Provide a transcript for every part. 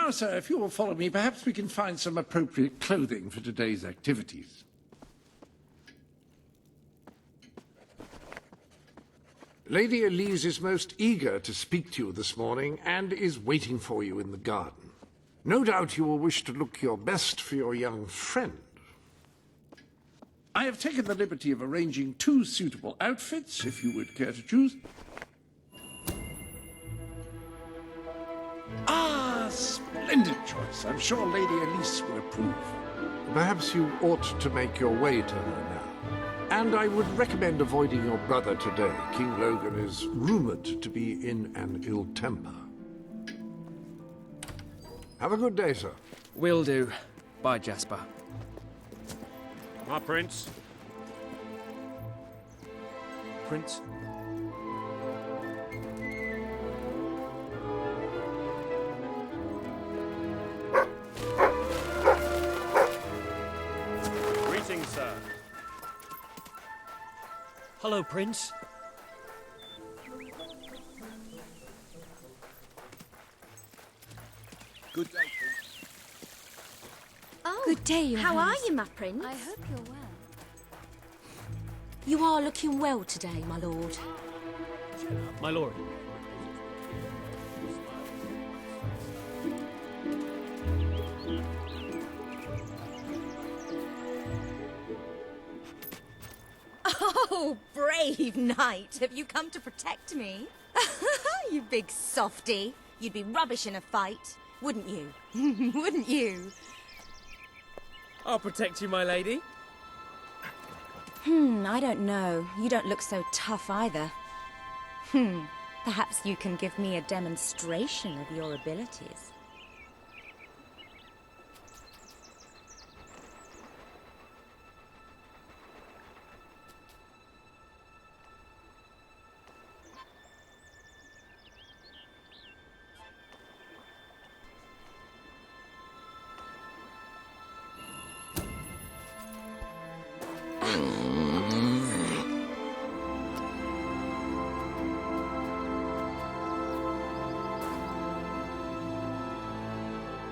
Now, sir, if you will follow me, perhaps we can find some appropriate clothing for today's activities. Lady Elise is most eager to speak to you this morning and is waiting for you in the garden. No doubt you will wish to look your best for your young friend. I have taken the liberty of arranging 2 suitable outfits, if you would care to choose. Ah, splendid choice. I'm sure Lady Elise will approve. Perhaps you ought to make your way to her now. And I would recommend avoiding your brother today. King Logan is rumored to be in an ill temper. Have a good day, sir. Will do. Bye, Jasper. My prince. Prince? Greetings, sir. Hello, Prince. Good day, Prince. Oh, Good day, Your How are Highness. you, my prince? I hope you're well. You are looking well today, my lord. My lord. Oh, brave knight. Have you come to protect me? You big softy. You'd be rubbish in a fight, wouldn't you? Wouldn't you? I'll protect you, my lady. I don't know. You don't look so tough either. Perhaps you can give me a demonstration of your abilities.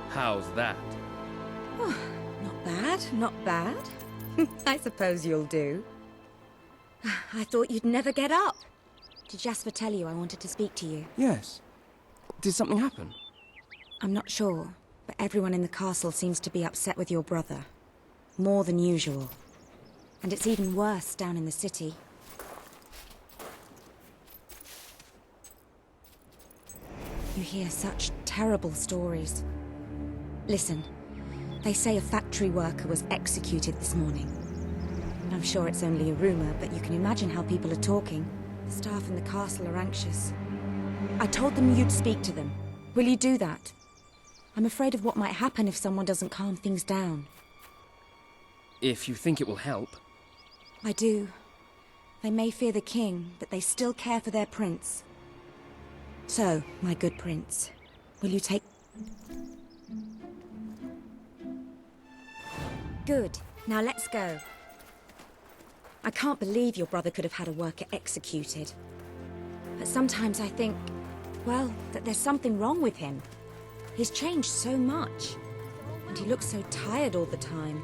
How's that? Not bad, not bad. I suppose you'll do. I thought you'd never get up. Did Jasper tell you I wanted to speak to you? Yes. Did something happen? I'm not sure, but everyone in the castle seems to be upset with your brother. More than usual. And it's even worse down in the city. You hear such terrible stories. Listen, they say a factory worker was executed this morning. I'm sure it's only a rumor, but you can imagine how people are talking. The staff in the castle are anxious. I told them you'd speak to them. Will you do that? I'm afraid of what might happen if someone doesn't calm things down. If you think it will help. I do. They may fear the king, but they still care for their prince. So, my good prince, will you take... Good. Now let's go. I can't believe your brother could have had a worker executed. But sometimes I think, well, that there's something wrong with him. He's changed so much. And he looks so tired all the time.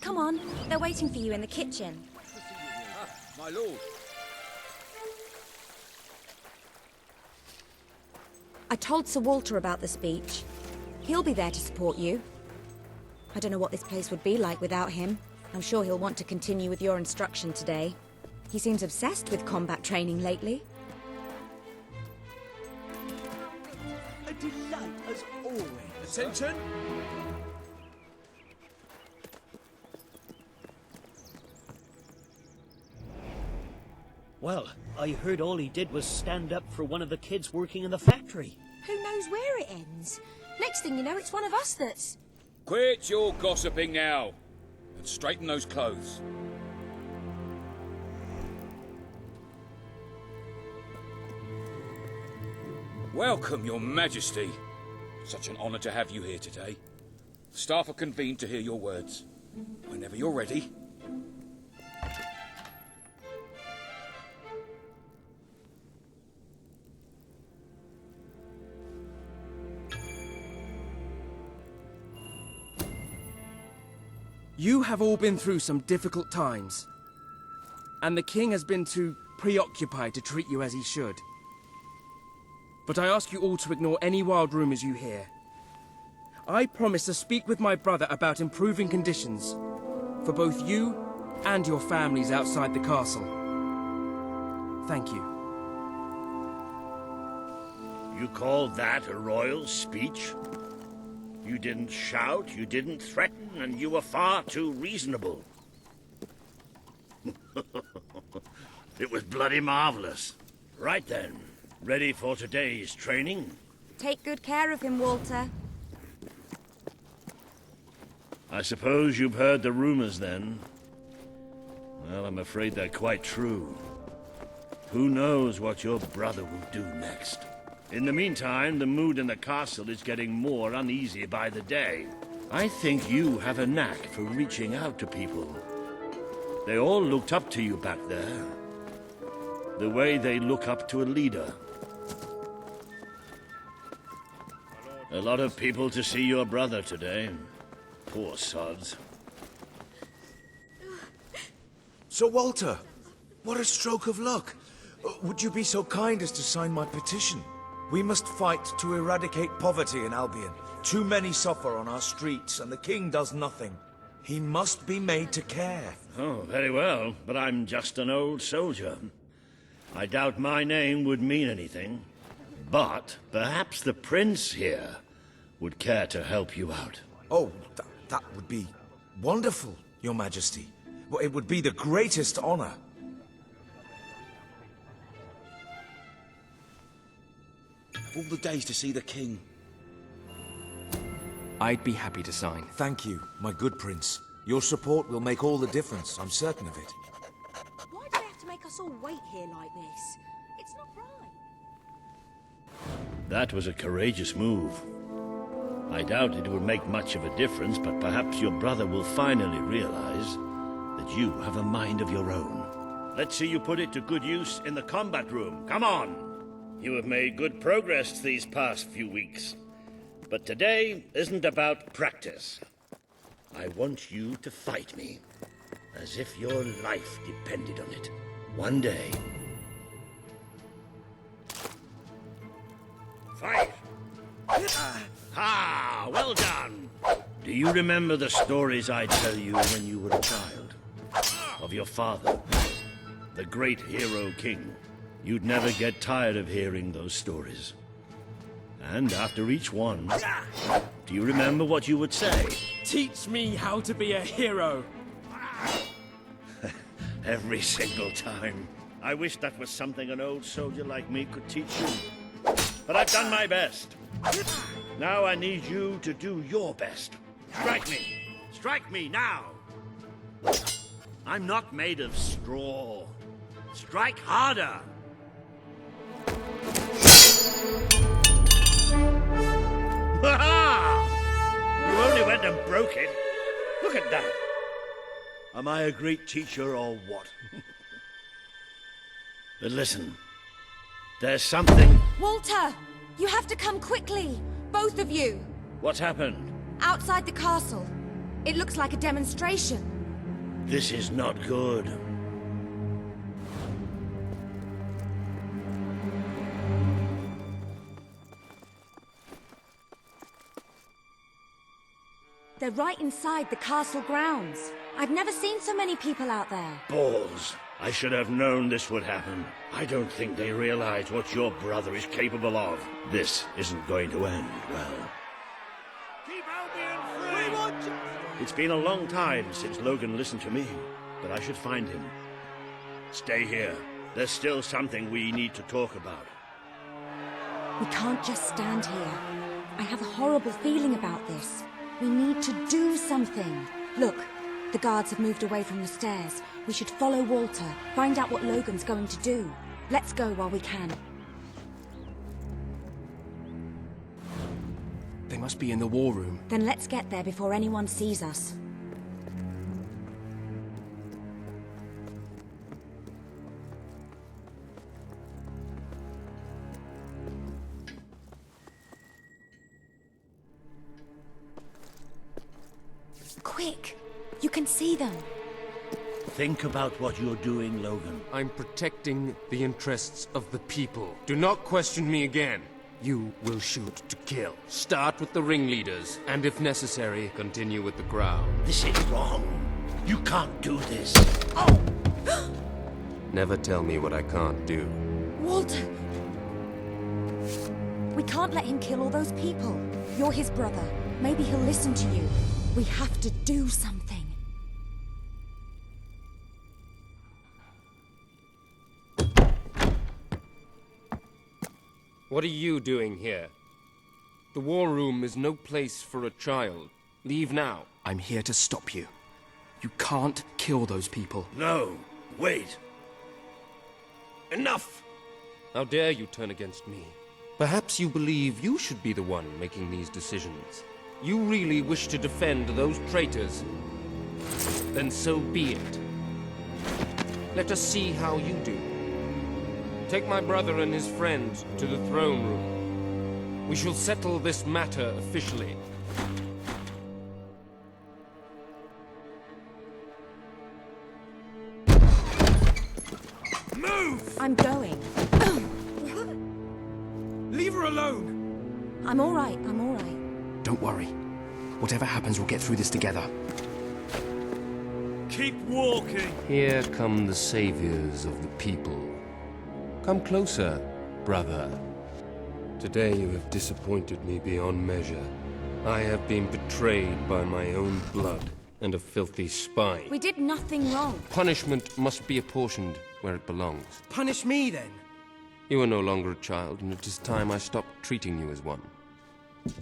Come on, they're waiting for you in the kitchen. My lord. I told Sir Walter about the speech. He'll be there to support you. I don't know what this place would be like without him. I'm sure he'll want to continue with your instruction today. He seems obsessed with combat training lately. A delight, as always. Attention! Well, I heard all he did was stand up for one of the kids working in the factory. Who knows where it ends? Next thing you know, it's one of us that's... Quit your gossiping now, and straighten those clothes. Welcome, Your Majesty. Such an honor to have you here today. The staff are convened to hear your words. Whenever you're ready. You have all been through some difficult times. And the king has been too preoccupied to treat you as he should. But I ask you all to ignore any wild rumors you hear. I promise to speak with my brother about improving conditions for both you and your families outside the castle. Thank you. You call that a royal speech? You didn't shout, you didn't threaten, and you were far too reasonable. It was bloody marvelous. Right then, ready for today's training? Take good care of him, Walter. I suppose you've heard the rumors then? Well, I'm afraid they're quite true. Who knows what your brother will do next? In the meantime, the mood in the castle is getting more uneasy by the day. I think you have a knack for reaching out to people. They all looked up to you back there. The way they look up to a leader. A lot of people to see your brother today. Poor sods. Sir Walter, what a stroke of luck. Would you be so kind as to sign my petition? We must fight to eradicate poverty in Albion. Too many suffer on our streets, and the king does nothing. He must be made to care. Oh, very well, but I'm just an old soldier. I doubt my name would mean anything. But perhaps the prince here would care to help you out. Oh, that would be wonderful, Your Majesty. Well, it would be the greatest honor. All the days to see the king. I'd be happy to sign. Thank you, my good prince. Your support will make all the difference, I'm certain of it. Why do they have to make us all wait here like this? It's not right. That was a courageous move. I doubt it will make much of a difference, but perhaps your brother will finally realize that you have a mind of your own. Let's see you put it to good use in the combat room. Come on! You have made good progress these past few weeks. But today isn't about practice. I want you to fight me, as if your life depended on it. One day. Fight! Ha! Well done! Do you remember the stories I tell you when you were a child? Of your father, the great hero king. You'd never get tired of hearing those stories. And after each one, do you remember what you would say? Teach me how to be a hero! Every single time. I wish that was something an old soldier like me could teach you. But I've done my best. Now I need you to do your best. Strike me! Strike me now! I'm not made of straw. Strike harder! Ha-ha! You only went and broke it. Look at that. Am I a great teacher or what? But listen, there's something... Walter! You have to come quickly! Both of you! What's happened? Outside the castle. It looks like a demonstration. This is not good. They're right inside the castle grounds. I've never seen so many people out there. Balls. I should have known this would happen. I don't think they realize what your brother is capable of. This isn't going to end well. Keep Albion free! We want you! It's been a long time since Logan listened to me, but I should find him. Stay here. There's still something we need to talk about. We can't just stand here. I have a horrible feeling about this. We need to do something. Look, the guards have moved away from the stairs. We should follow Walter, find out what Logan's going to do. Let's go while we can. They must be in the war room. Then let's get there before anyone sees us. Quick! You can see them. Think about what you're doing, Logan. I'm protecting the interests of the people. Do not question me again. You will shoot to kill. Start with the ringleaders, and if necessary, continue with the crowd. This is wrong. You can't do this. Oh! Never tell me what I can't do. Walter! We can't let him kill all those people. You're his brother. Maybe he'll listen to you. We have to do something. What are you doing here? The war room is no place for a child. Leave now. I'm here to stop you. You can't kill those people. No, wait. Enough! How dare you turn against me? Perhaps you believe you should be the one making these decisions. You really wish to defend those traitors? Then so be it. Let us see how you do. Take my brother and his friend to the throne room. We shall settle this matter officially. Move! I'm going. Leave her alone! I'm all right, I'm all right. Don't worry. Whatever happens, we'll get through this together. Keep walking! Here come the saviors of the people. Come closer, brother. Today you have disappointed me beyond measure. I have been betrayed by my own blood and a filthy spy. We did nothing wrong. Punishment must be apportioned where it belongs. Punish me, then. You are no longer a child, and it is time I stopped treating you as one.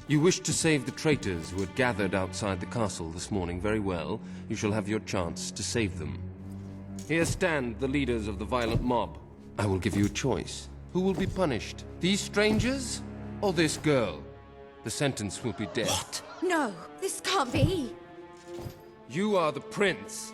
You wished to save the traitors who had gathered outside the castle this morning. Very well. You shall have your chance to save them. Here stand the leaders of the violent mob. I will give you a choice. Who will be punished? These strangers or this girl? The sentence will be death. What? No, this can't be. You are the prince.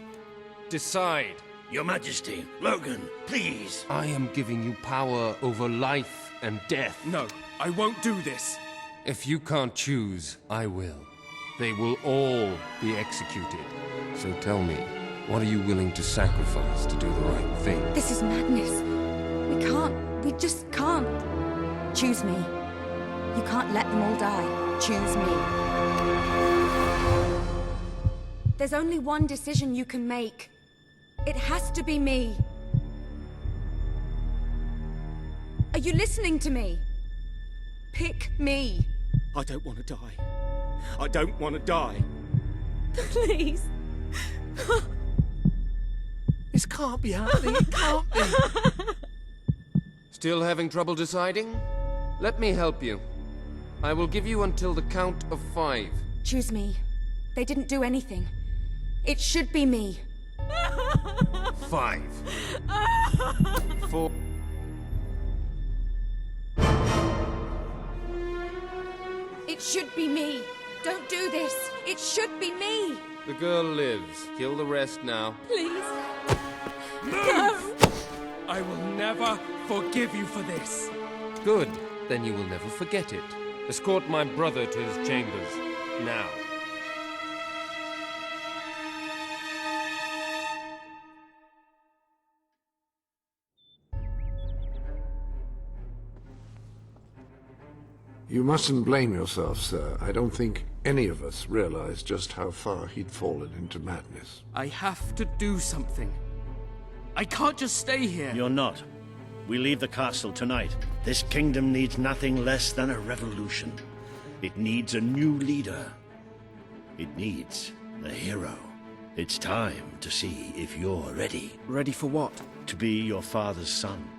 Decide. Your Majesty, Logan, please. I am giving you power over life and death. No, I won't do this. If you can't choose, I will. They will all be executed. So tell me, what are you willing to sacrifice to do the right thing? This is madness. We just can't. Choose me. You can't let them all die. Choose me. There's only one decision you can make. It has to be me. Are you listening to me? Pick me. I don't want to die. I don't want to die. Please. This can't be happening. It can't be. Still having trouble deciding? Let me help you. I will give you until the count of 5. Choose me. They didn't do anything. It should be me. 5. 4. It should be me. Don't do this. It should be me. The girl lives. Kill the rest now. Please. No! I will never forgive you for this. Good. Then you will never forget it. Escort my brother to his chambers. Now. You mustn't blame yourself, sir. I don't think any of us realized just how far he'd fallen into madness. I have to do something. I can't just stay here. You're not. We leave the castle tonight. This kingdom needs nothing less than a revolution. It needs a new leader. It needs a hero. It's time to see if you're ready. Ready for what? To be your father's son.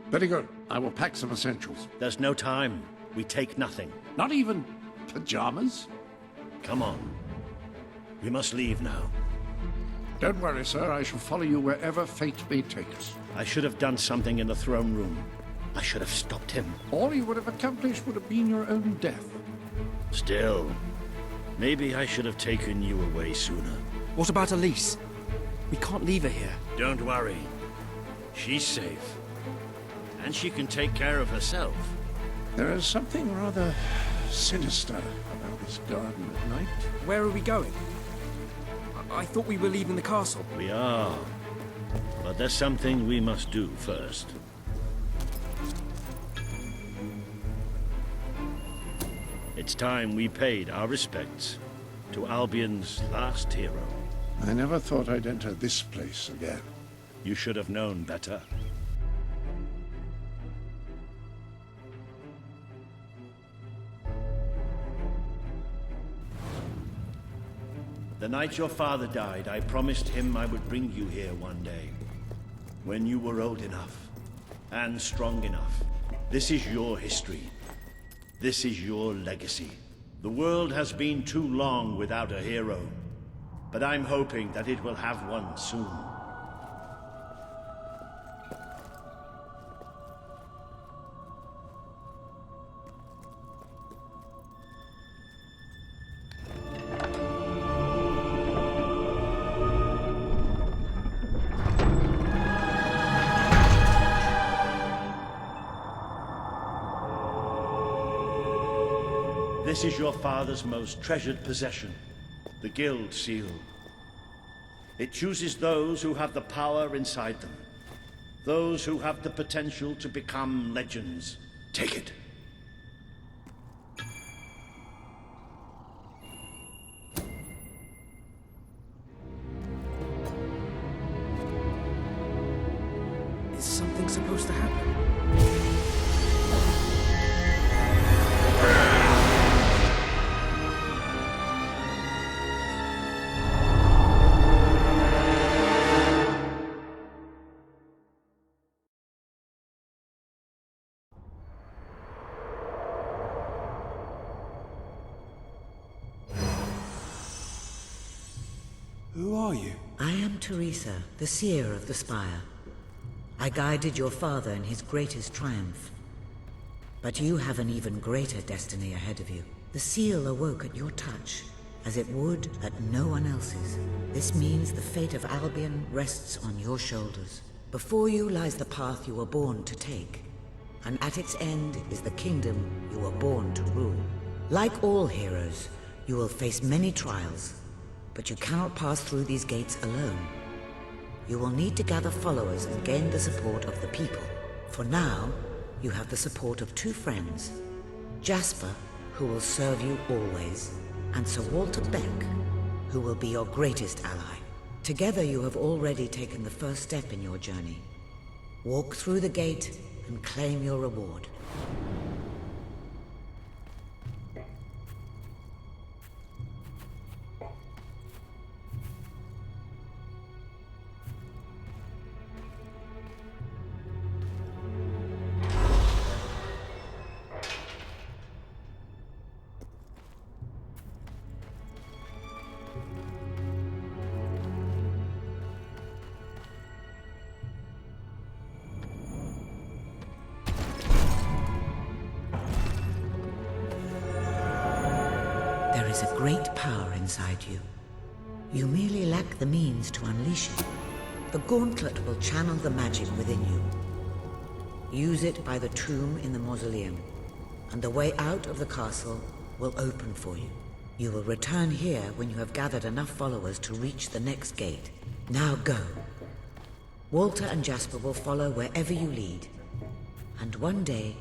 Very good. I will pack some essentials. There's no time. We take nothing. Not even pajamas? Come on. We must leave now. Don't worry, sir. I shall follow you wherever fate may take us. I should have done something in the throne room. I should have stopped him. All you would have accomplished would have been your own death. Still, maybe I should have taken you away sooner. What about Elise? We can't leave her here. Don't worry. She's safe. And she can take care of herself. There is something rather sinister about this garden at night. Where are we going? I thought we were leaving the castle. We are. But there's something we must do first. It's time we paid our respects to Albion's last hero. I never thought I'd enter this place again. You should have known better. The night your father died, I promised him I would bring you here one day. When you were old enough and strong enough. This is your history. This is your legacy. The world has been too long without a hero, but I'm hoping that it will have one soon. This is your father's most treasured possession, the Guild Seal. It chooses those who have the power inside them, those who have the potential to become legends. Take it. Is something supposed to happen? Who are you? I am Teresa, the seer of the spire. I guided your father in his greatest triumph. But you have an even greater destiny ahead of you. The seal awoke at your touch, as it would at no one else's. This means the fate of Albion rests on your shoulders. Before you lies the path you were born to take, and at its end is the kingdom you were born to rule. Like all heroes, you will face many trials, but you cannot pass through these gates alone. You will need to gather followers and gain the support of the people. For now, you have the support of two friends. Jasper, who will serve you always, and Sir Walter Beck, who will be your greatest ally. Together you have already taken the first step in your journey. Walk through the gate and claim your reward. There is a great power inside you. You merely lack the means to unleash it. The gauntlet will channel the magic within you. Use it by the tomb in the mausoleum, and the way out of the castle will open for you. You will return here when you have gathered enough followers to reach the next gate. Now go. Walter and Jasper will follow wherever you lead. And one day,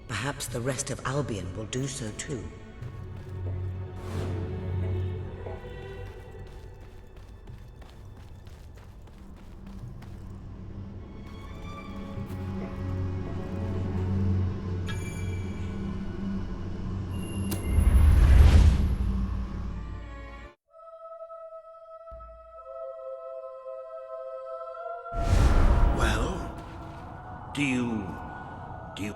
perhaps the rest of Albion will do so too. Well, do you... You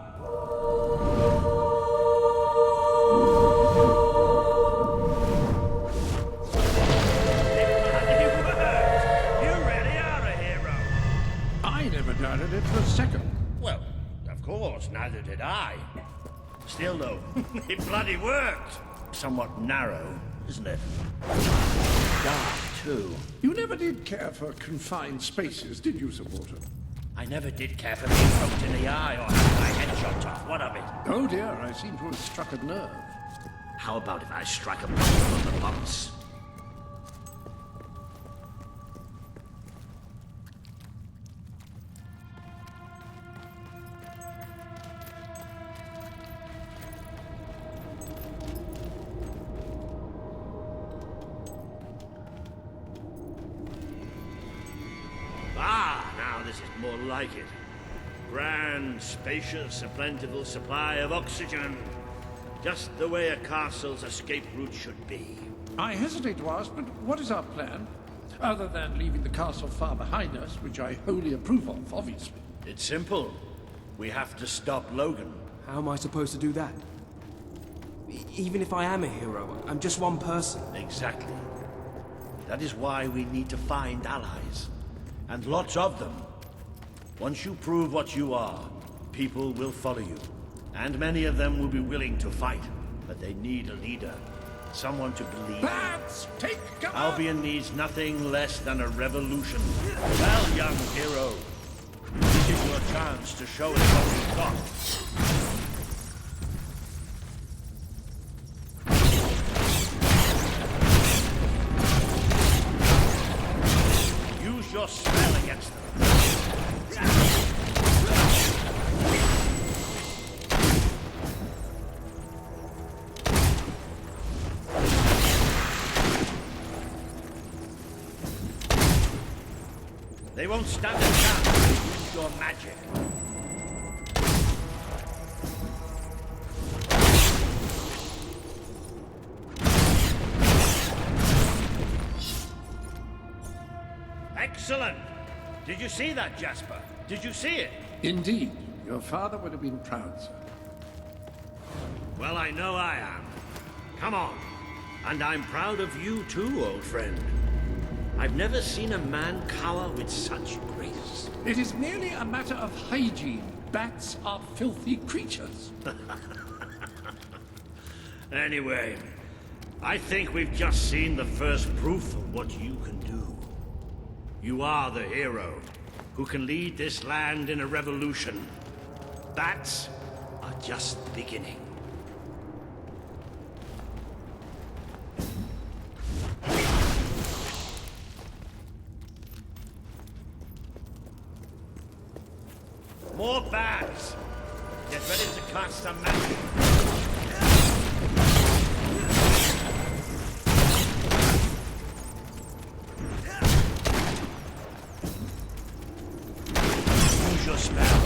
really are a hero. I never doubted it for a second. Well, of course, neither did I. Still, though, it bloody worked. Somewhat narrow, isn't it? Dark, too. You never did care for confined spaces, did you, Sir Walter? I never did care for being poked in the eye or having my head chopped off. What of it? Oh dear, I seem to have struck a nerve. How about if I strike a blow on the boss? Now this is more like it. Grand, spacious, a plentiful supply of oxygen. Just the way a castle's escape route should be. I hesitate to ask, but what is our plan? Other than leaving the castle far behind us, which I wholly approve of, obviously. It's simple. We have to stop Logan. How am I supposed to do that? Even if I am a hero, I'm just one person. Exactly. That is why we need to find allies. And lots of them. Once you prove what you are, people will follow you. And many of them will be willing to fight. But they need a leader. Someone to believe. Lads, take cover! Albion needs nothing less than a revolution. Well, young hero, this is your chance to show us what you've got. Use your spell against them. They won't stand a chance. Use your magic. Excellent! Did you see that, Jasper? Did you see it? Indeed. Your father would have been proud, sir. Well, I know I am. Come on. And I'm proud of you too, old friend. I've never seen a man cower with such grace. It is merely a matter of hygiene. Bats are filthy creatures. Anyway, I think we've just seen the first proof of what you can do. You are the hero who can lead this land in a revolution. Bats are just the beginning. More bats! Get ready to cast some magic. Use your spell.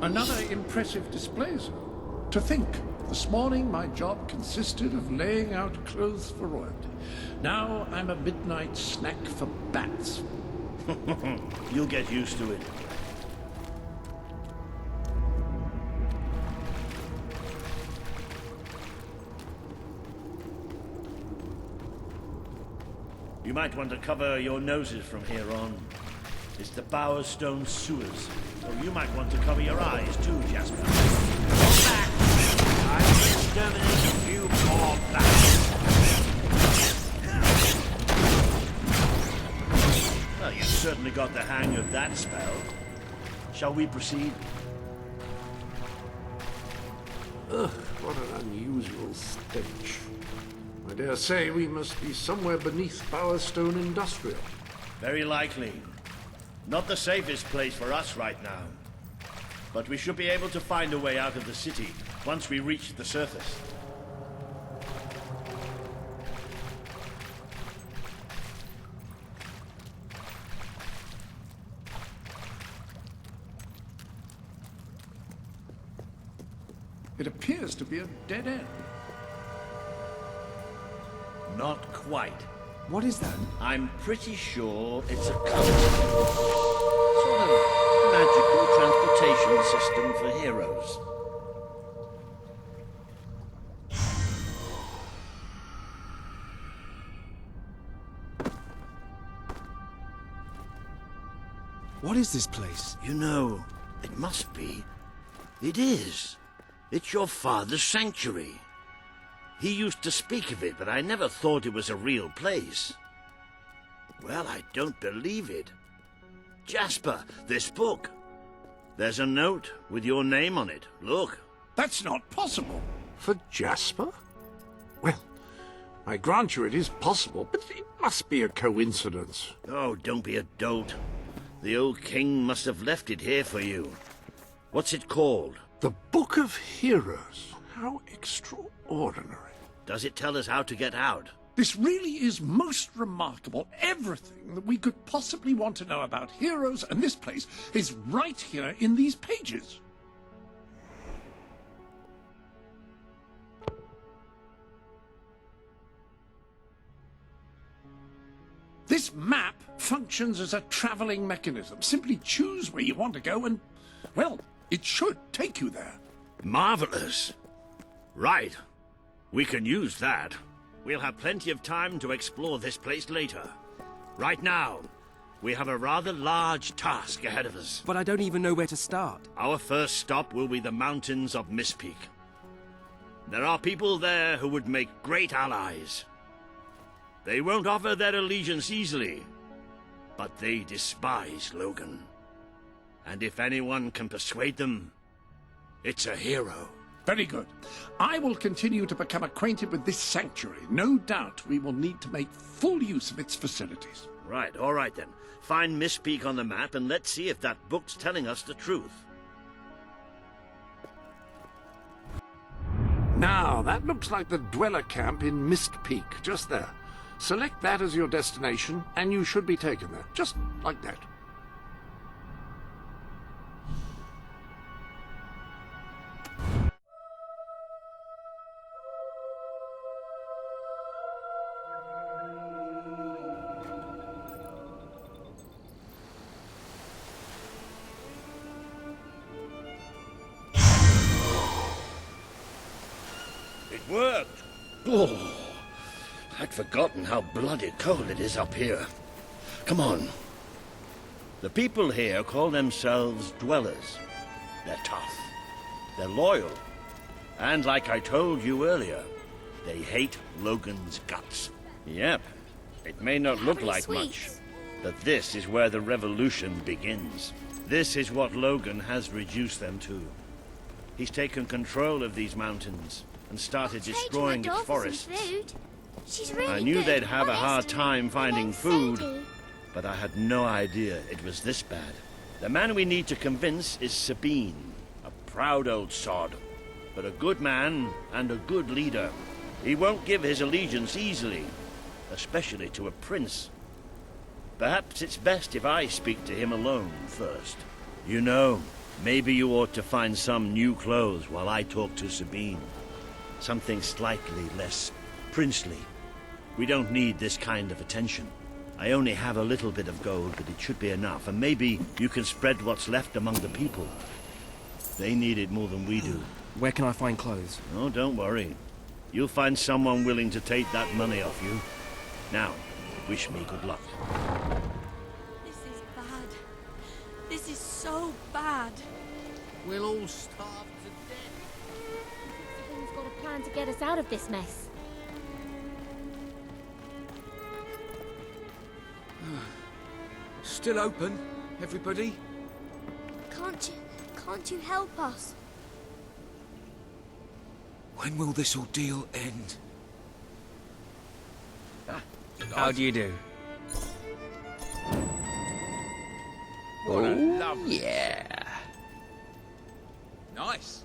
Another impressive display, sir. To think, this morning my job consisted of laying out clothes for royalty. Now I'm a midnight snack for bats. You'll get used to it. You might want to cover your noses from here on. It's the Bowerstone sewers. So you might want to cover your eyes too, Jasper. Come back! I will exterminate a few more bats. Well, you certainly got the hang of that spell. Shall we proceed? Ugh, what an unusual stench. I dare say we must be somewhere beneath Bowerstone Industrial. Very likely. Not the safest place for us right now. But we should be able to find a way out of the city once we reach the surface. It appears to be a dead end. Not quite. What is that? I'm pretty sure it's a cult. Sort of magical transportation system for heroes. What is this place? You know, it must be. It is. It's your father's sanctuary. He used to speak of it, but I never thought it was a real place. Well, I don't believe it. Jasper, this book. There's a note with your name on it. Look. That's not possible. For Jasper? Well, I grant you it is possible, but it must be a coincidence. Oh, don't be a dolt. The old king must have left it here for you. What's it called? The Book of Heroes. How extraordinary. Does it tell us how to get out? This really is most remarkable. Everything that we could possibly want to know about heroes and this place is right here in these pages. This map functions as a traveling mechanism. Simply choose where you want to go and, well, it should take you there. Marvelous. Right. We can use that. We'll have plenty of time to explore this place later. Right now, we have a rather large task ahead of us. But I don't even know where to start. Our first stop will be the mountains of Mistpeak. There are people there who would make great allies. They won't offer their allegiance easily, but they despise Logan. And if anyone can persuade them, it's a hero. Very good. I will continue to become acquainted with this sanctuary. No doubt we will need to make full use of its facilities. Right, all right then. Find Mistpeak on the map and let's see if that book's telling us the truth. Now, that looks like the dweller camp in Mistpeak, just there. Select that as your destination, and you should be taken there, just like that. It worked! Oh, I'd forgotten how bloody cold it is up here. Come on. The people here call themselves dwellers. They're tough. They're loyal. And like I told you earlier, they hate Logan's guts. Yep. It may not look like much, but this is where the revolution begins. This is what Logan has reduced them to. He's taken control of these mountains and started destroying its forests. I knew they'd have a hard time finding food, but I had no idea it was this bad. The man we need to convince is Sabine, a proud old sod, but a good man and a good leader. He won't give his allegiance easily, especially to a prince. Perhaps it's best if I speak to him alone first. You know, maybe you ought to find some new clothes while I talk to Sabine. Something slightly less princely. We don't need this kind of attention. I only have a little bit of gold, but it should be enough, and maybe you can spread what's left among the people. They need it more than we do. Where can I find clothes? Oh, don't worry. You'll find someone willing to take that money off you. Now, wish me good luck. This is bad. This is so bad. We'll all starve to death. Sabin's got a plan to get us out of this mess. Still open, everybody? Can't you help us? When will this ordeal end? How do you do? What a lovely... Yeah. Nice.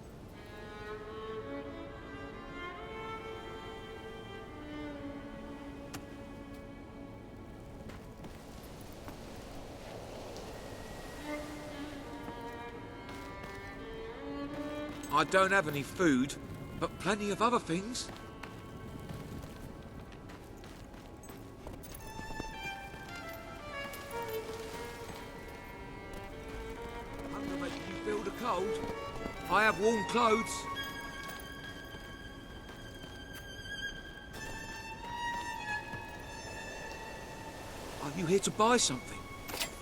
I don't have any food, but plenty of other things. Hunger making you feel the cold? I have warm clothes. Are you here to buy something?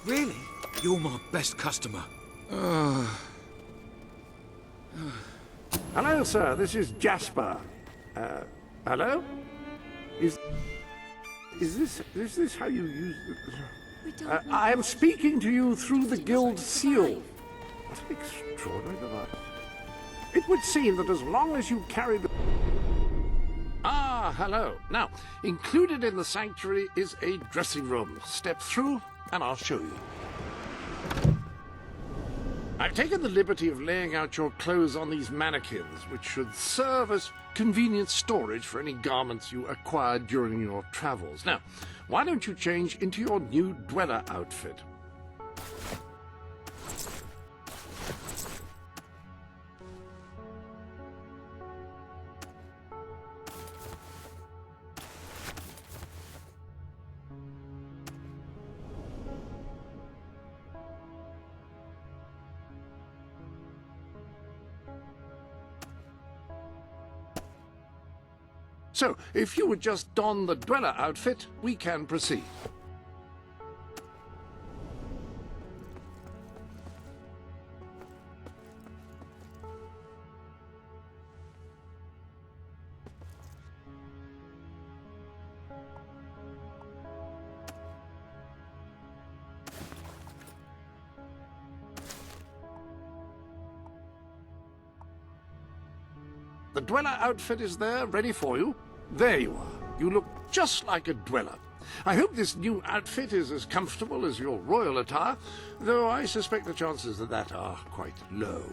Really? You're my best customer. Hello, sir. This is Jasper. Hello? Is this how you use the... I am speaking to you through the guild seal. What an extraordinary device. It would seem that as long as you carry the... Ah, hello. Now, included in the sanctuary is a dressing room. Step through, and I'll show you. I've taken the liberty of laying out your clothes on these mannequins, which should serve as convenient storage for any garments you acquired during your travels. Now, why don't you change into your new dweller outfit? So, if you would just don the dweller outfit, we can proceed. The dweller outfit is there, ready for you. There you are. You look just like a dweller. I hope this new outfit is as comfortable as your royal attire, though I suspect the chances of that are quite low.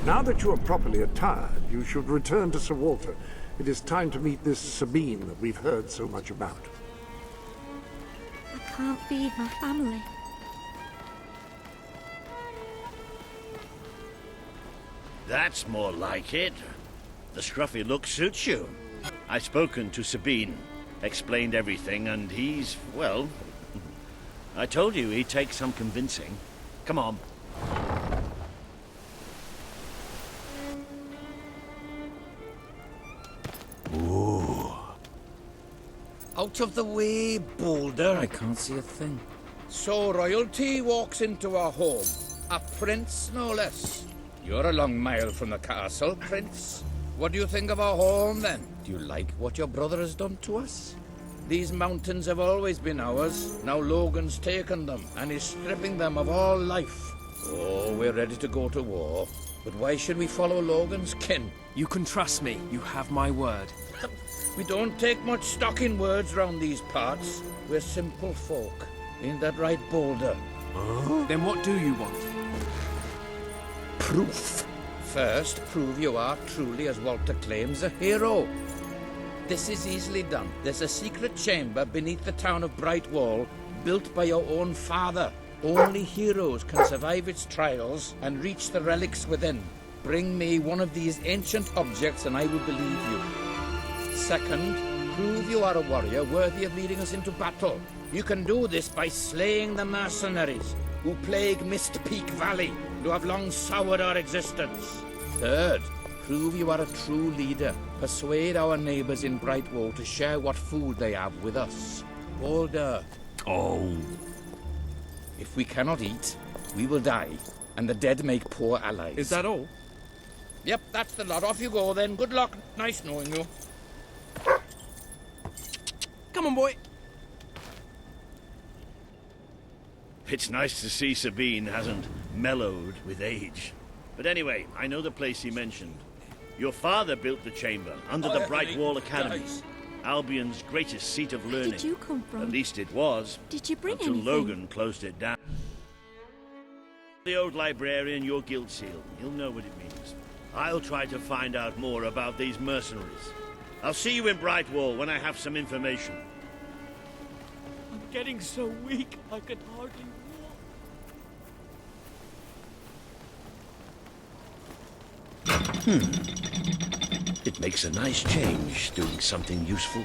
Now that you are properly attired, you should return to Sir Walter. It is time to meet this Sabine that we've heard so much about. I can't feed my family. That's more like it. The scruffy look suits you. I've spoken to Sabine, explained everything, and he's, well... I told you he'd take some convincing. Come on. Ooh. Out of the way, Boulder. I can't see a thing. So royalty walks into our home. A prince, no less. You're a long mile from the castle, Prince. What do you think of our home, then? Do you like what your brother has done to us? These mountains have always been ours. Now Logan's taken them, and is stripping them of all life. Oh, we're ready to go to war. But why should we follow Logan's kin? You can trust me. You have my word. We don't take much stock in words round these parts. We're simple folk. Ain't that right, Boulder? Then what do you want? Proof. First, prove you are truly, as Walter claims, a hero. This is easily done. There's a secret chamber beneath the town of Brightwall, built by your own father. Only heroes can survive its trials and reach the relics within. Bring me one of these ancient objects and I will believe you. Second, prove you are a warrior worthy of leading us into battle. You can do this by slaying the mercenaries who plague Mist Peak Valley and who have long soured our existence. Third, prove you are a true leader. Persuade our neighbors in Brightwall to share what food they have with us. Boulder. Oh. If we cannot eat, we will die, and the dead make poor allies. Is that all? Yep, that's the lot. Off you go then. Good luck. Nice knowing you. Come on, boy. It's nice to see Sabine hasn't mellowed with age. But anyway, I know the place he mentioned. Your father built the chamber under the Brightwall Academy. Albion's greatest seat of learning. Where did you come from? At least it was. Did you bring until anything? Logan closed it down. The old librarian, your guild seal. He'll know what it means. I'll try to find out more about these mercenaries. I'll see you in Brightwall when I have some information. I'm getting so weak I can hardly walk. It makes a nice change doing something useful.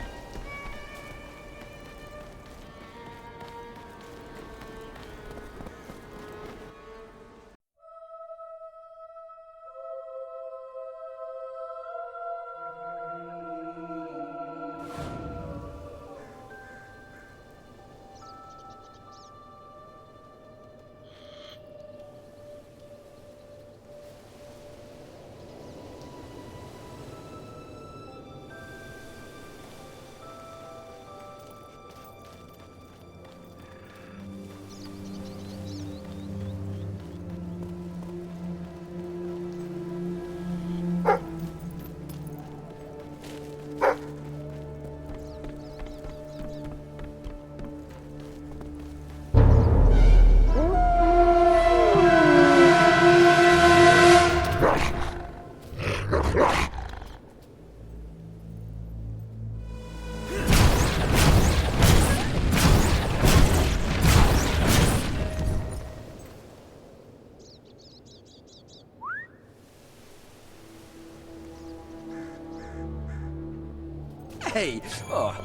Hey! Oh.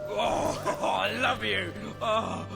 Oh, I love you! Oh.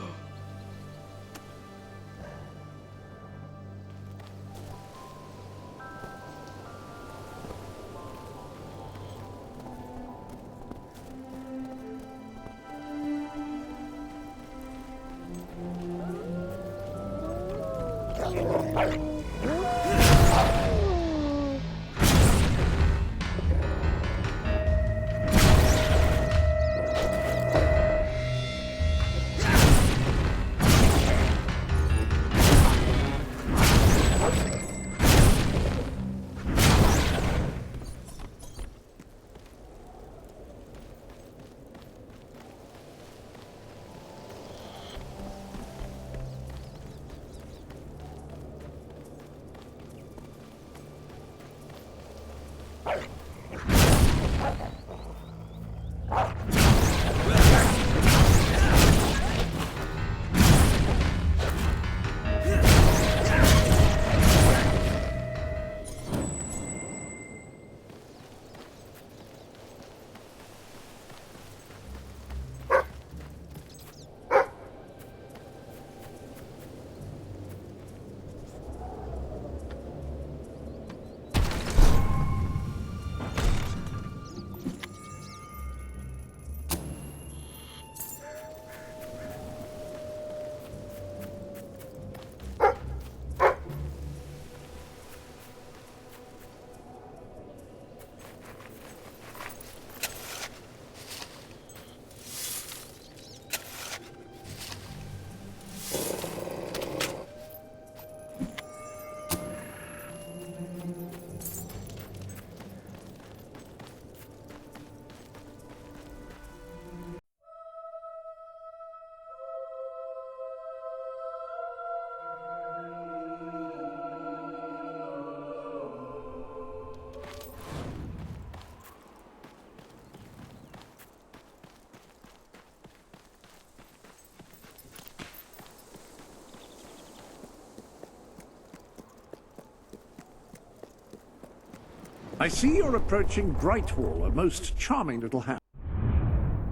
I see you're approaching Brightwall, a most charming little house.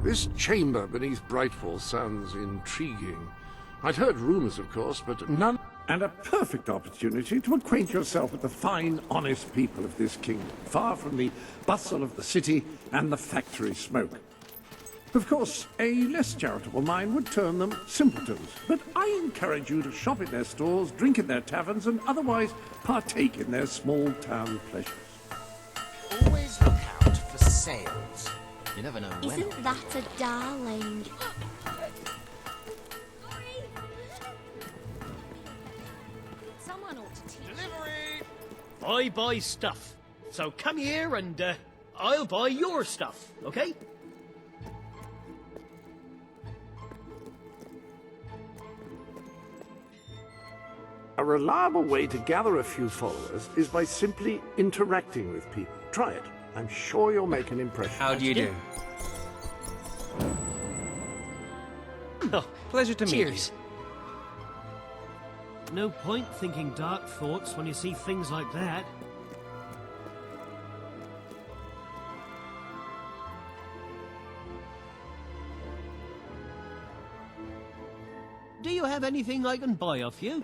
This chamber beneath Brightwall sounds intriguing. I'd heard rumors, of course, but none... And a perfect opportunity to acquaint yourself with the fine, honest people of this kingdom, far from the bustle of the city and the factory smoke. Of course, a less charitable mind would term them simpletons, but I encourage you to shop in their stores, drink in their taverns, and otherwise partake in their small-town pleasures. Always look out for sales. You never know when. Isn't that a darling? Someone ought to teach. Delivery! I buy stuff. So come here and I'll buy your stuff, okay? A reliable way to gather a few followers is by simply interacting with people. Try it. I'm sure you'll make an impression. How do you do? Oh, pleasure to meet you. cheers. No point thinking dark thoughts when you see things like that. Do you have anything I can buy off you?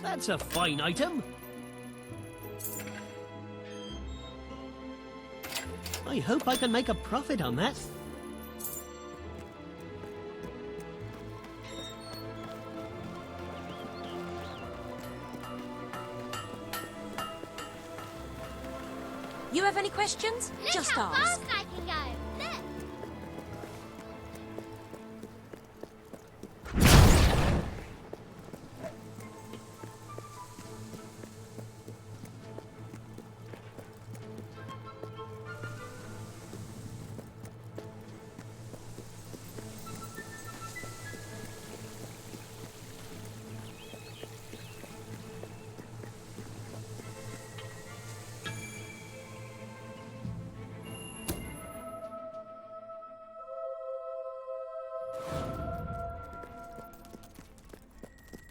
That's a fine item. I hope I can make a profit on that. You have any questions? Just Look how ask. fast I can go. Look.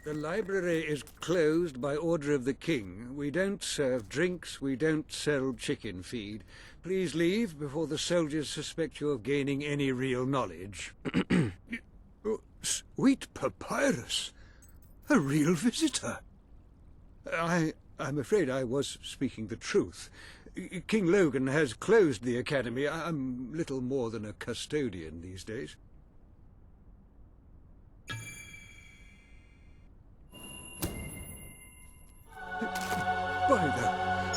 The library is closed by order of the king. We don't serve drinks, we don't sell chicken feed. Please leave before the soldiers suspect you of gaining any real knowledge. Oh, sweet papyrus! A real visitor! I'm afraid I was speaking the truth. King Logan has closed the academy. I'm little more than a custodian these days. By the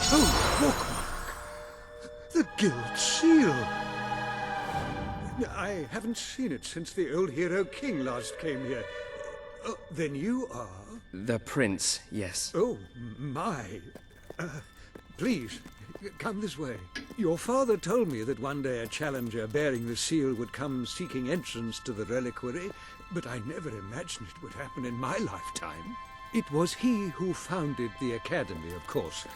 holy bookmark! The Guild Seal! I haven't seen it since the old hero king last came here. Oh, then you are... The prince, yes. Oh, my. Please, come this way. Your father told me that one day a challenger bearing the seal would come seeking entrance to the reliquary, but I never imagined it would happen in my lifetime. It was he who founded the academy, of course.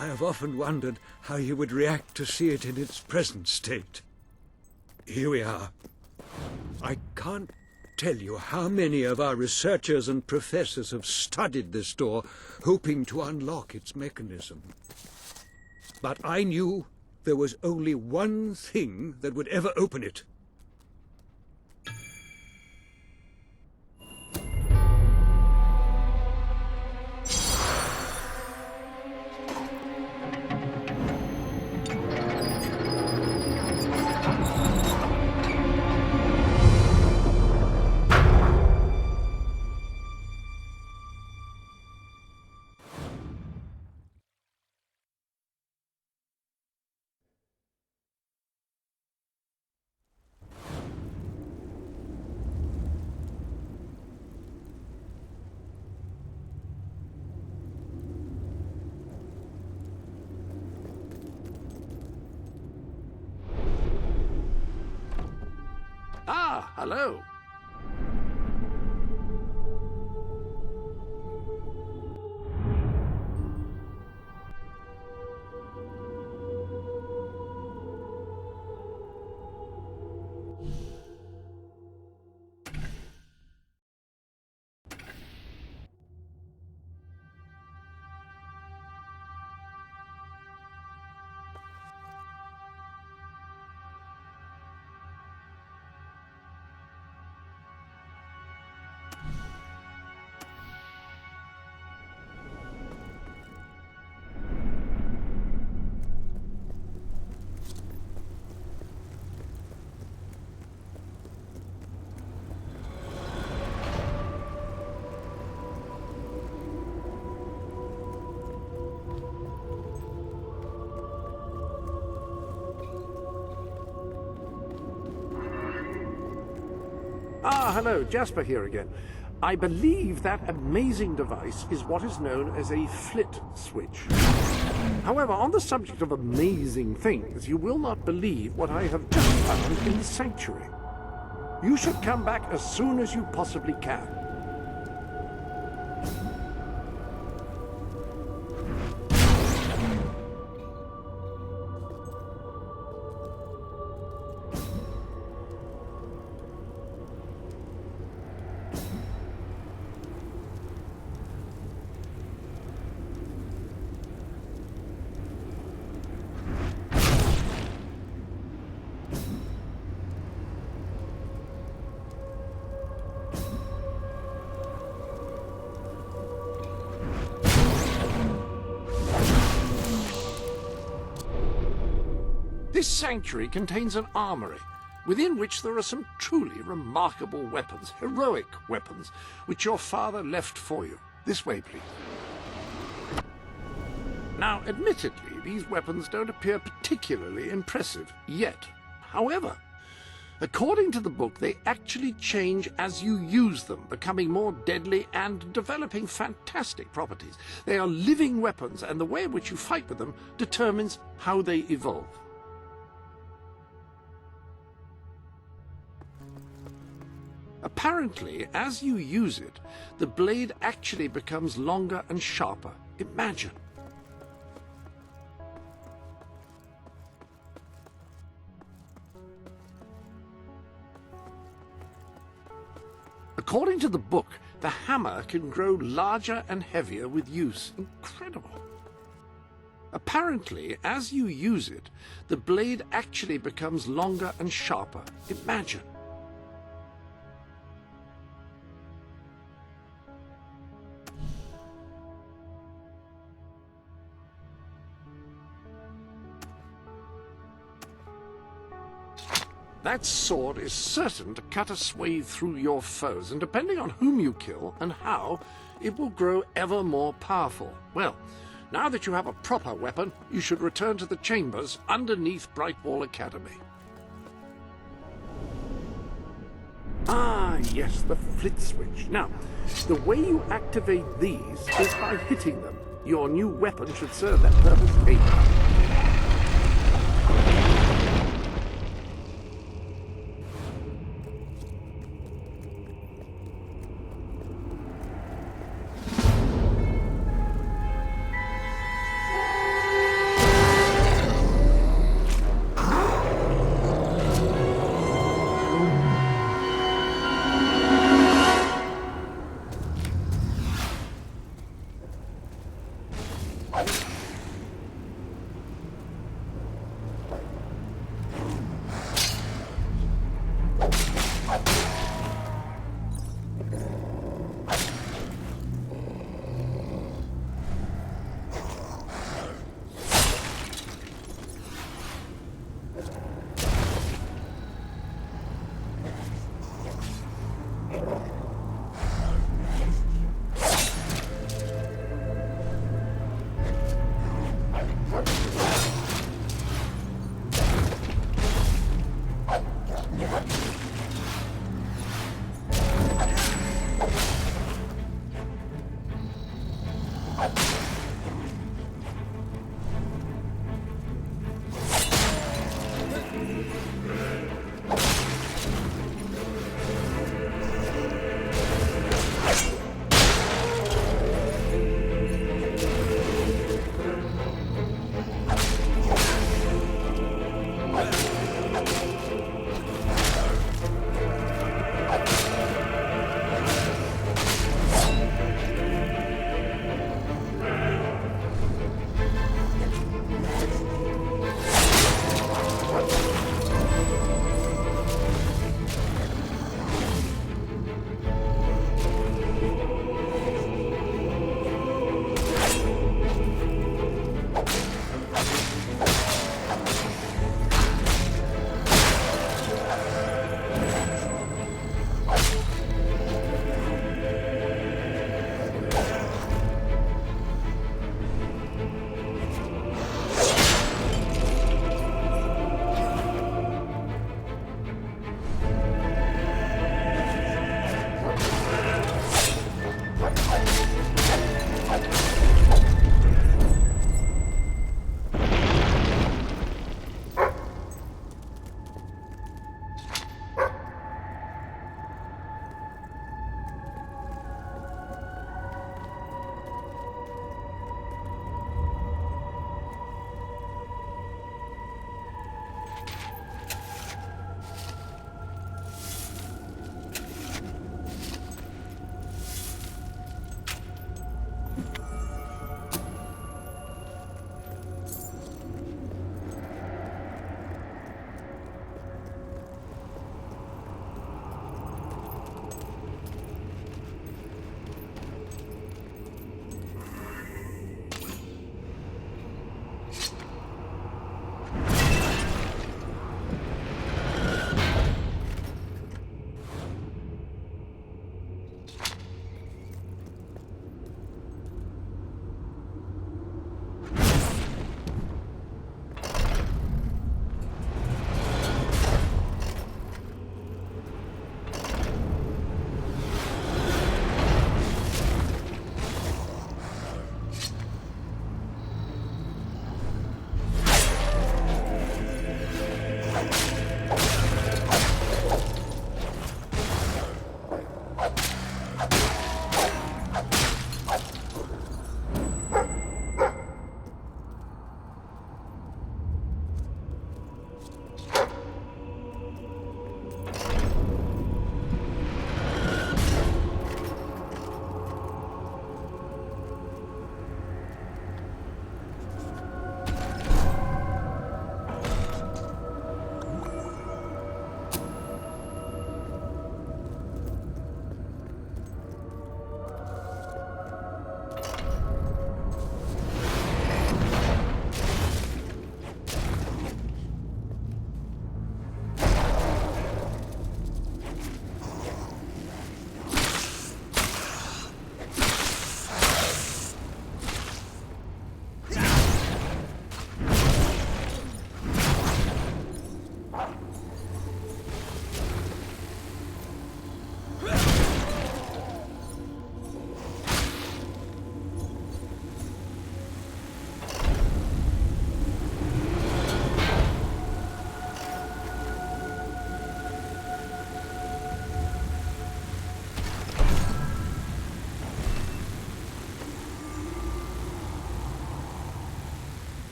I have often wondered how he would react to see it in its present state. Here we are. I can't tell you how many of our researchers and professors have studied this door, hoping to unlock its mechanism. But I knew there was only one thing that would ever open it. Ah, hello. Ah, hello, Jasper here again. I believe that amazing device is what is known as a flit switch. However, on the subject of amazing things, you will not believe what I have just found in the sanctuary. You should come back as soon as you possibly can. This sanctuary contains an armory, within which there are some truly remarkable weapons, heroic weapons, which your father left for you. This way, please. Now, admittedly, these weapons don't appear particularly impressive yet. However, according to the book, they actually change as you use them, becoming more deadly and developing fantastic properties. They are living weapons, and the way in which you fight with them determines how they evolve. Apparently, as you use it, the blade actually becomes longer and sharper. Imagine. According to the book, the hammer can grow larger and heavier with use. Incredible. Apparently, as you use it, the blade actually becomes longer and sharper. Imagine. That sword is certain to cut a swathe through your foes, and depending on whom you kill and how, it will grow ever more powerful. Well, now that you have a proper weapon, you should return to the chambers underneath Brightwall Academy. Ah, yes, the flit switch. Now, the way you activate these is by hitting them. Your new weapon should serve that purpose ably.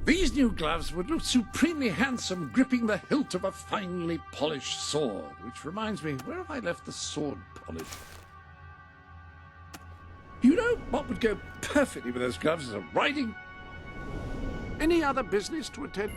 These new gloves would look supremely handsome gripping the hilt of a finely polished sword. Which reminds me, where have I left the sword polish? You know what would go perfectly with those gloves is a riding... Any other business to attend?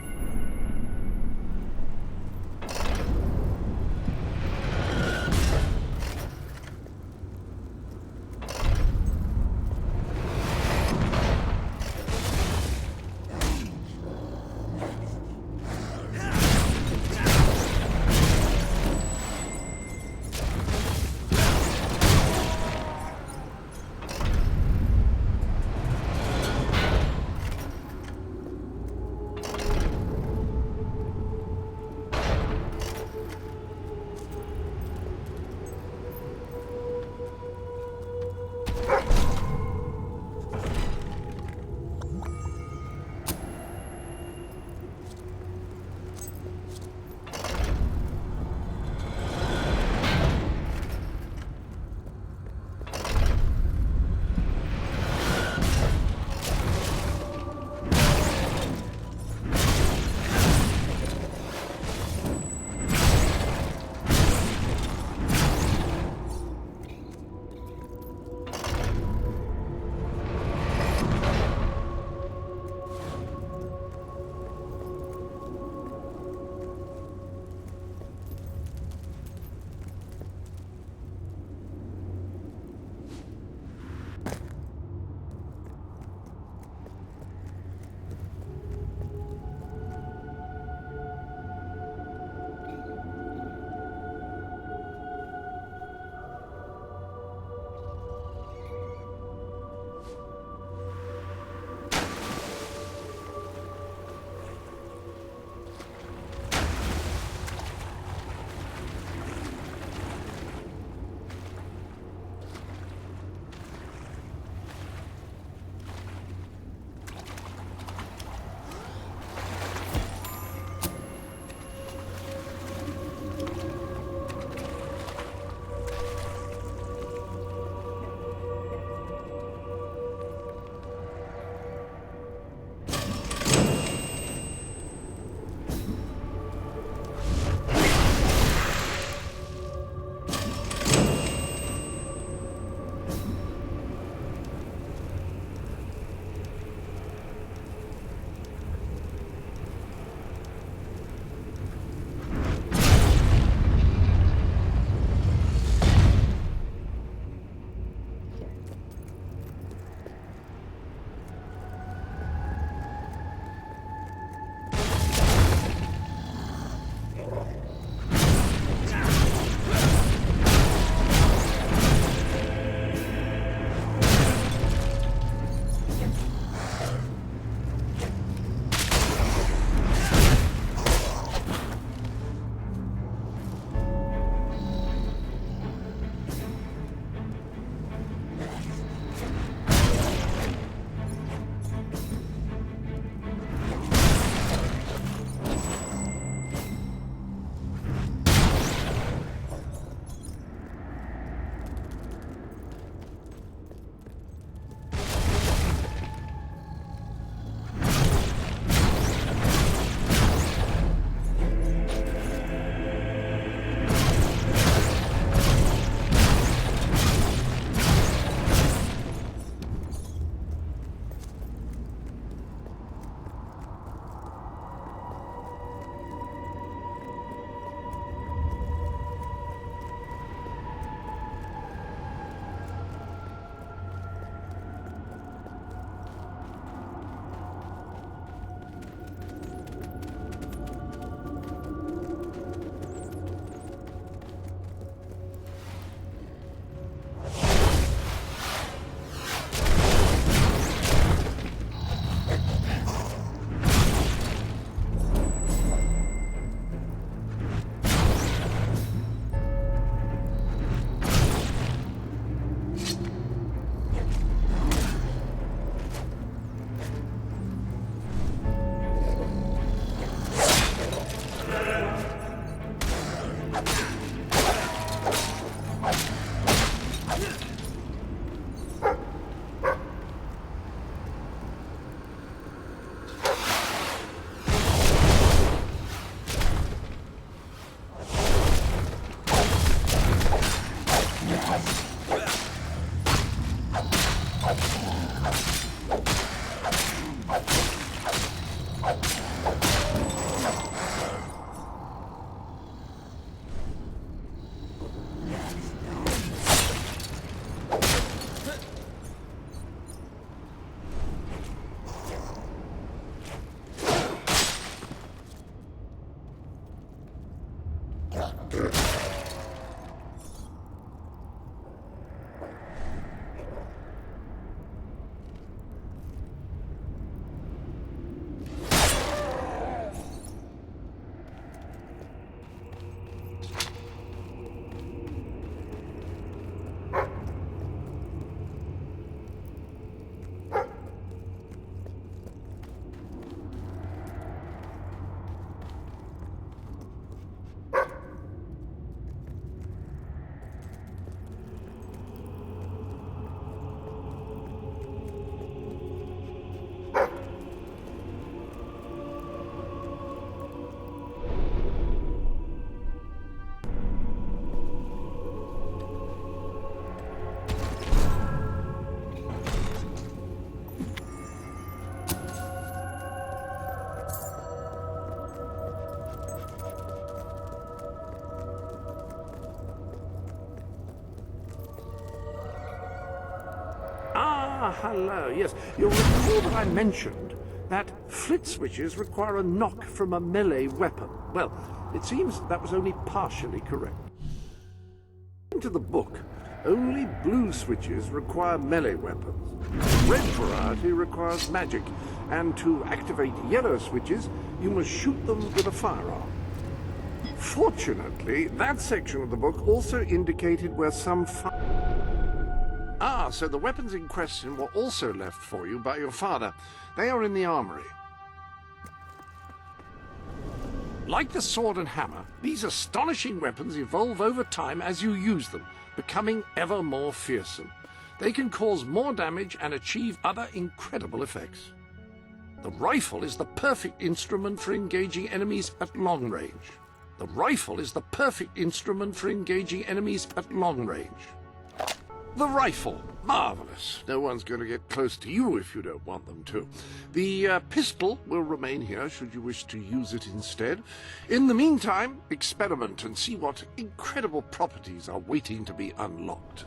hello. Yes, you'll recall that I mentioned that flit switches require a knock from a melee weapon. Well, it seems that was only partially correct. According to the book, only blue switches require melee weapons. The red variety requires magic, and to activate yellow switches, you must shoot them with a firearm. Fortunately, that section of the book also indicated where some so the weapons in question were also left for you by your father. They are in the armory. Like the sword and hammer, these astonishing weapons evolve over time as you use them, becoming ever more fearsome. They can cause more damage and achieve other incredible effects. The rifle is the perfect instrument for engaging enemies at long range. The rifle is the perfect instrument for engaging enemies at long range. The rifle. Marvelous. No one's going to get close to you if you don't want them to. The pistol will remain here should you wish to use it instead. In the meantime, experiment and see what incredible properties are waiting to be unlocked.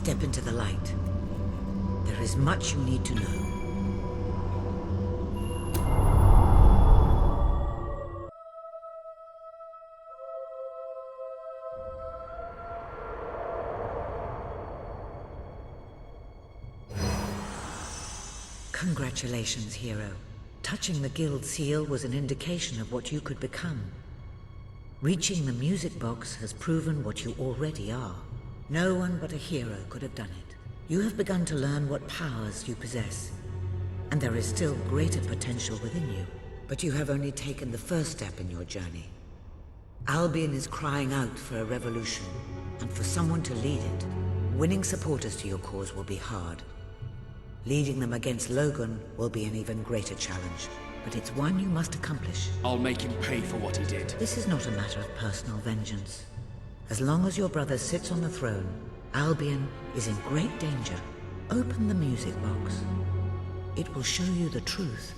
Step into the light. There is much you need to know. Congratulations, hero. Touching the guild seal was an indication of what you could become. Reaching the music box has proven what you already are. No one but a hero could have done it. You have begun to learn what powers you possess, and there is still greater potential within you. But you have only taken the first step in your journey. Albion is crying out for a revolution, and for someone to lead it. Winning supporters to your cause will be hard. Leading them against Logan will be an even greater challenge, but it's one you must accomplish. I'll make him pay for what he did. This is not a matter of personal vengeance. As long as your brother sits on the throne, Albion is in great danger. Open the music box. It will show you the truth.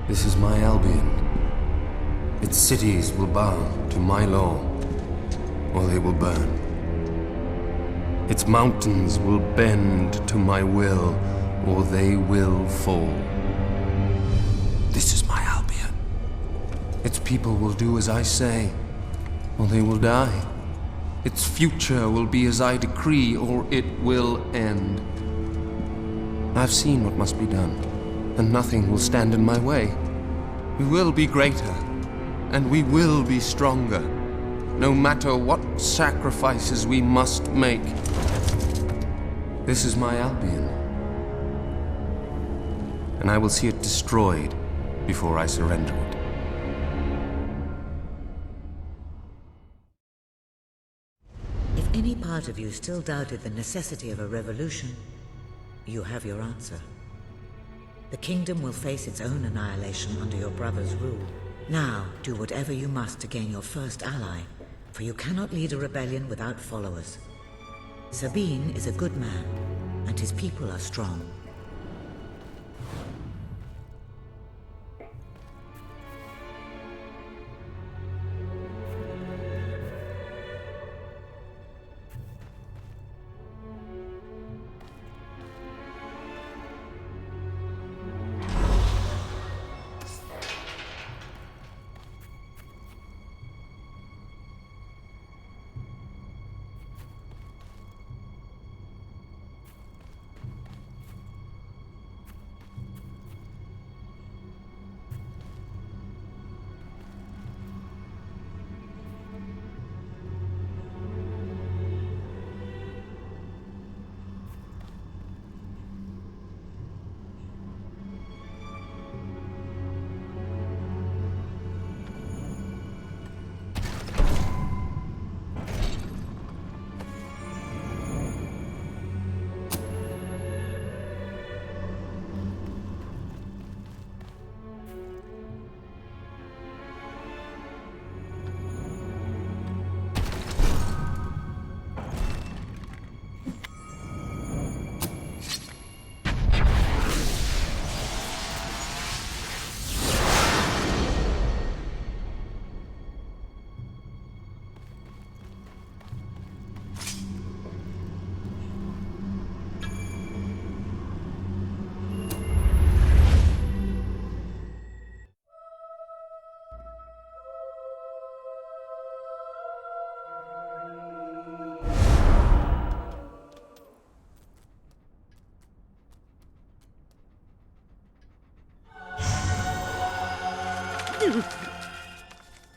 This is my Albion. Its cities will bow to my law, or they will burn. Its mountains will bend to my will, or they will fall. This is my Albion. Its people will do as I say, or they will die. Its future will be as I decree, or it will end. I've seen what must be done, and nothing will stand in my way. We will be greater, and we will be stronger, no matter what sacrifices we must make. This is my Albion, and I will see it destroyed before I surrender it. If any part of you still doubted the necessity of a revolution, you have your answer. The kingdom will face its own annihilation under your brother's rule. Now, do whatever you must to gain your first ally, for you cannot lead a rebellion without followers. Sabine is a good man, and his people are strong.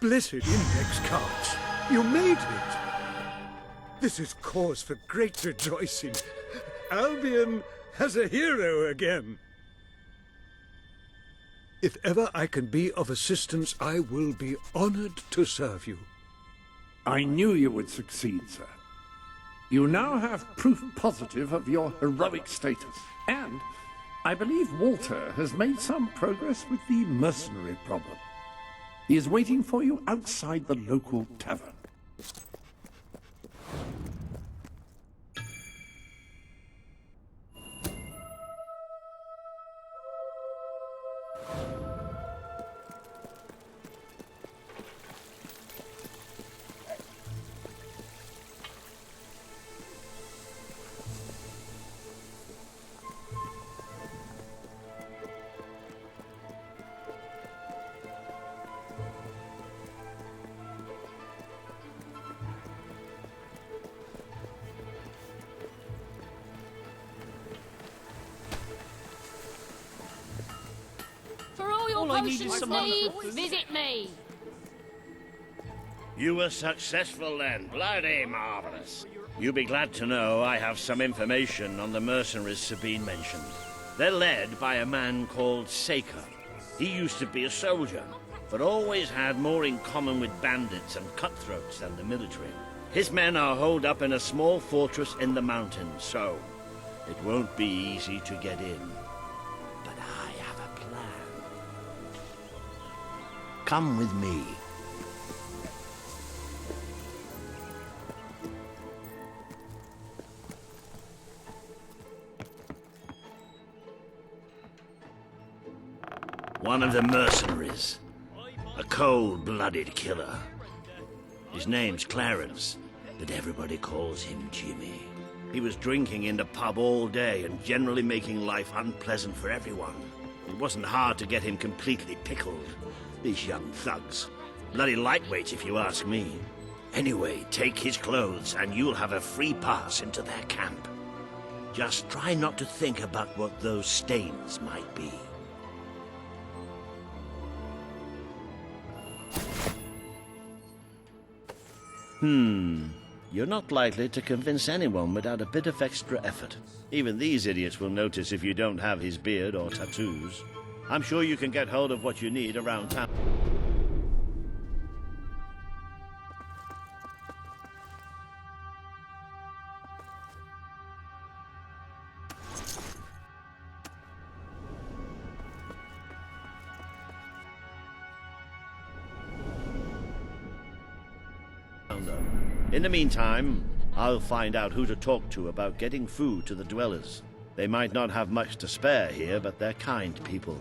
Blessed index cards! You made it! This is cause for great rejoicing. Albion has a hero again. If ever I can be of assistance, I will be honored to serve you. I knew you would succeed, sir. You now have proof positive of your heroic status, and I believe Walter has made some progress with the mercenary problem. He is waiting for you outside the local tavern. needed potions some money needs, for food. visit me. You were successful then. Bloody marvelous. You'll be glad to know I have some information on the mercenaries Sabine mentioned. They're led by a man called Saker. He used to be a soldier, but always had more in common with bandits and cutthroats than the military. His men are holed up in a small fortress in the mountains, so it won't be easy to get in. But I have a plan. Come with me. One of the mercenaries. A cold-blooded killer. His name's Clarence, but everybody calls him Jimmy. He was drinking in the pub all day and generally making life unpleasant for everyone. It wasn't hard to get him completely pickled. These young thugs. Bloody lightweights, if you ask me. Anyway, take his clothes and you'll have a free pass into their camp. Just try not to think about what those stains might be. You're not likely to convince anyone without a bit of extra effort. Even these idiots will notice if you don't have his beard or tattoos. I'm sure you can get hold of what you need around town. In the meantime, I'll find out who to talk to about getting food to the dwellers. They might not have much to spare here, but they're kind people.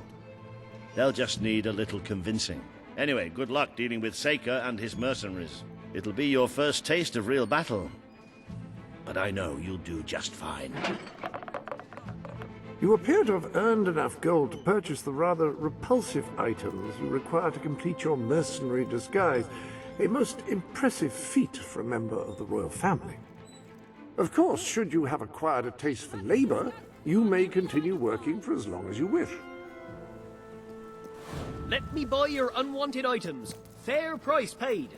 They'll just need a little convincing. Anyway, good luck dealing with Saker and his mercenaries. It'll be your first taste of real battle. But I know you'll do just fine. You appear to have earned enough gold to purchase the rather repulsive items you require to complete your mercenary disguise. A most impressive feat for a member of the royal family. Of course, should you have acquired a taste for labor, you may continue working for as long as you wish. Let me buy your unwanted items. Fair price paid.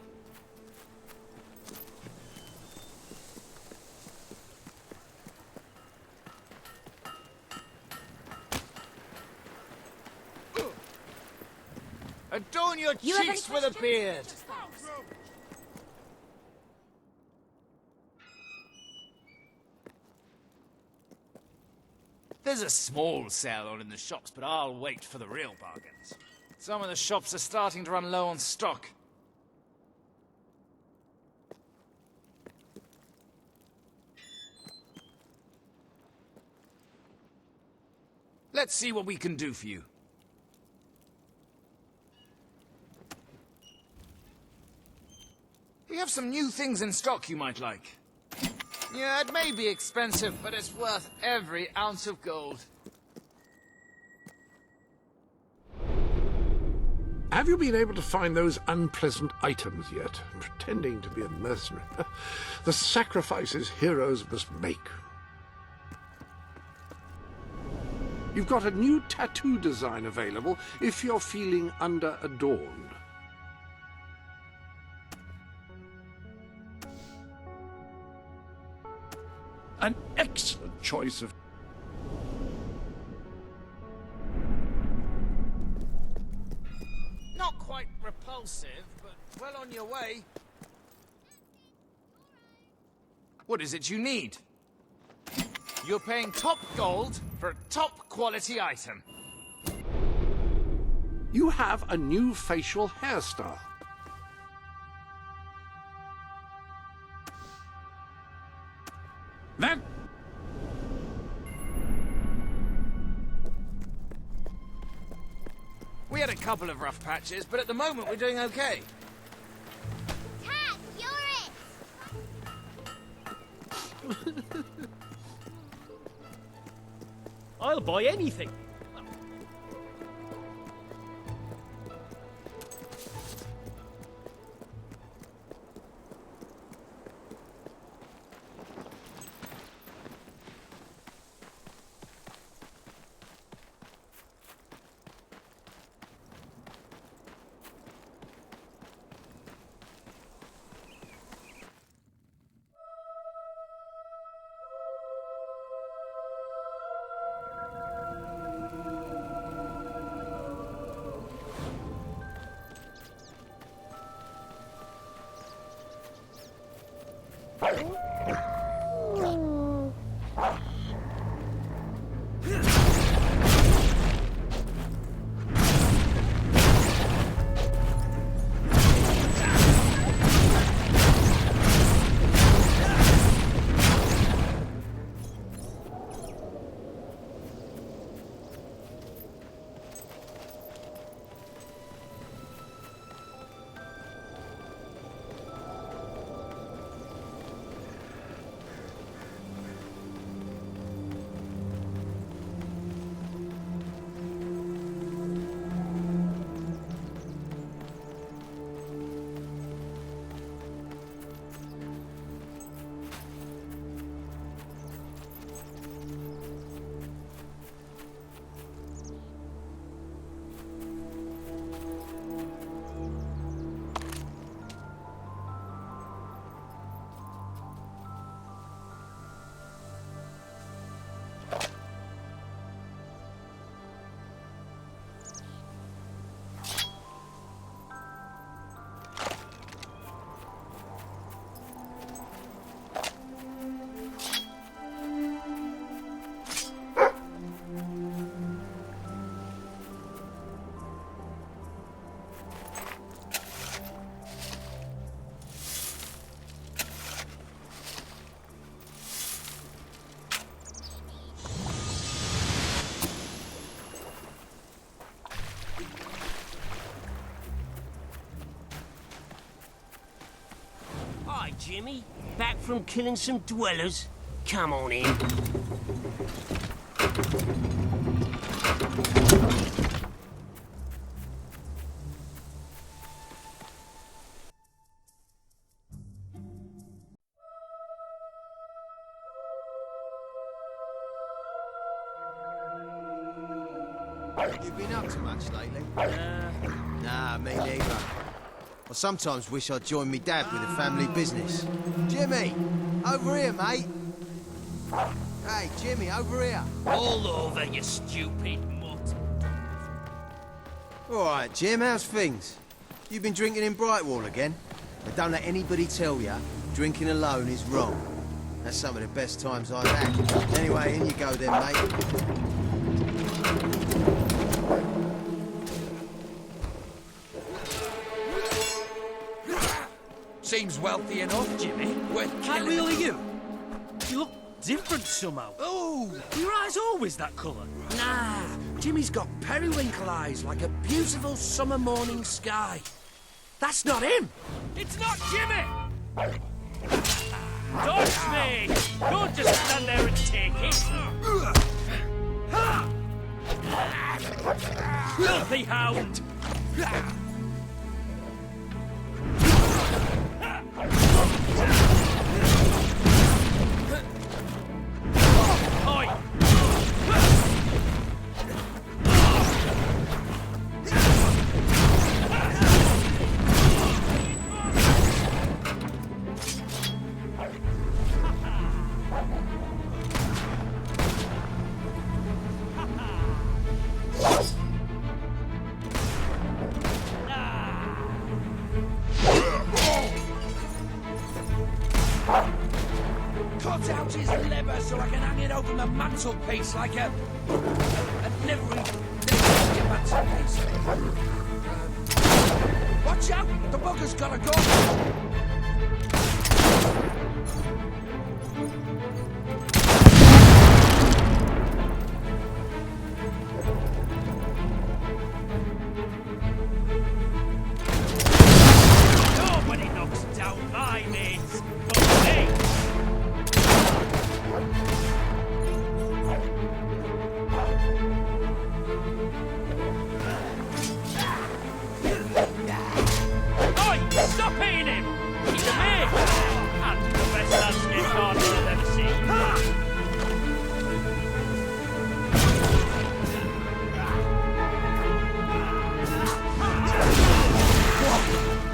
Adorn your cheeks with a beard. There's a small sale on in the shops, but I'll wait for the real bargains. Some of the shops are starting to run low on stock. Let's see what we can do for you. We have some new things in stock you might like. Yeah, it may be expensive, but it's worth every ounce of gold. Have you been able to find those unpleasant items yet? Pretending to be a mercenary. The sacrifices heroes must make. You've got a new tattoo design available if you're feeling under-adorned. An excellent choice of... Not quite repulsive, but well on your way. What is it you need? You're paying top gold for a top quality item. You have a new facial hairstyle. That... We had a couple of rough patches, but at the moment we're doing okay. Cat, you're it! I'll buy anything. Jimmy? Back from killing some dwellers? Come on in. You been up to much lately? Nah, me neither. I sometimes wish I'd joined me dad with a family business. Jimmy! Over here, mate! Hey, Jimmy, over here! All over, you stupid mutt. Alright, Jim, how's things? You been drinking in Brightwall again? But don't let anybody tell you drinking alone is wrong. That's some of the best times I've had. Anyway, in you go then, mate. Seems wealthy enough, Jimmy. Worth Like killing. really you? You look different somehow. Oh, Are your eyes always that colour? nah. Jimmy's got periwinkle eyes like a beautiful summer morning sky. That's not him. It's not Jimmy! Dodge me! Don't just stand there and take it! Filthy hound! Oi! Cut out his liver so I can hang it over my mantelpiece like a livery mantelpiece. Watch out! The bugger's gotta go! Nobody knocks down my mates but me! Oi! Stop hitting him! He's a mate! And the best landscape gardener I've ever seen.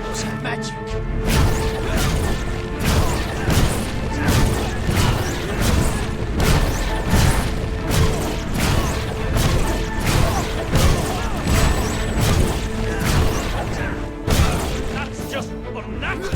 What's that magic? That's just unnatural!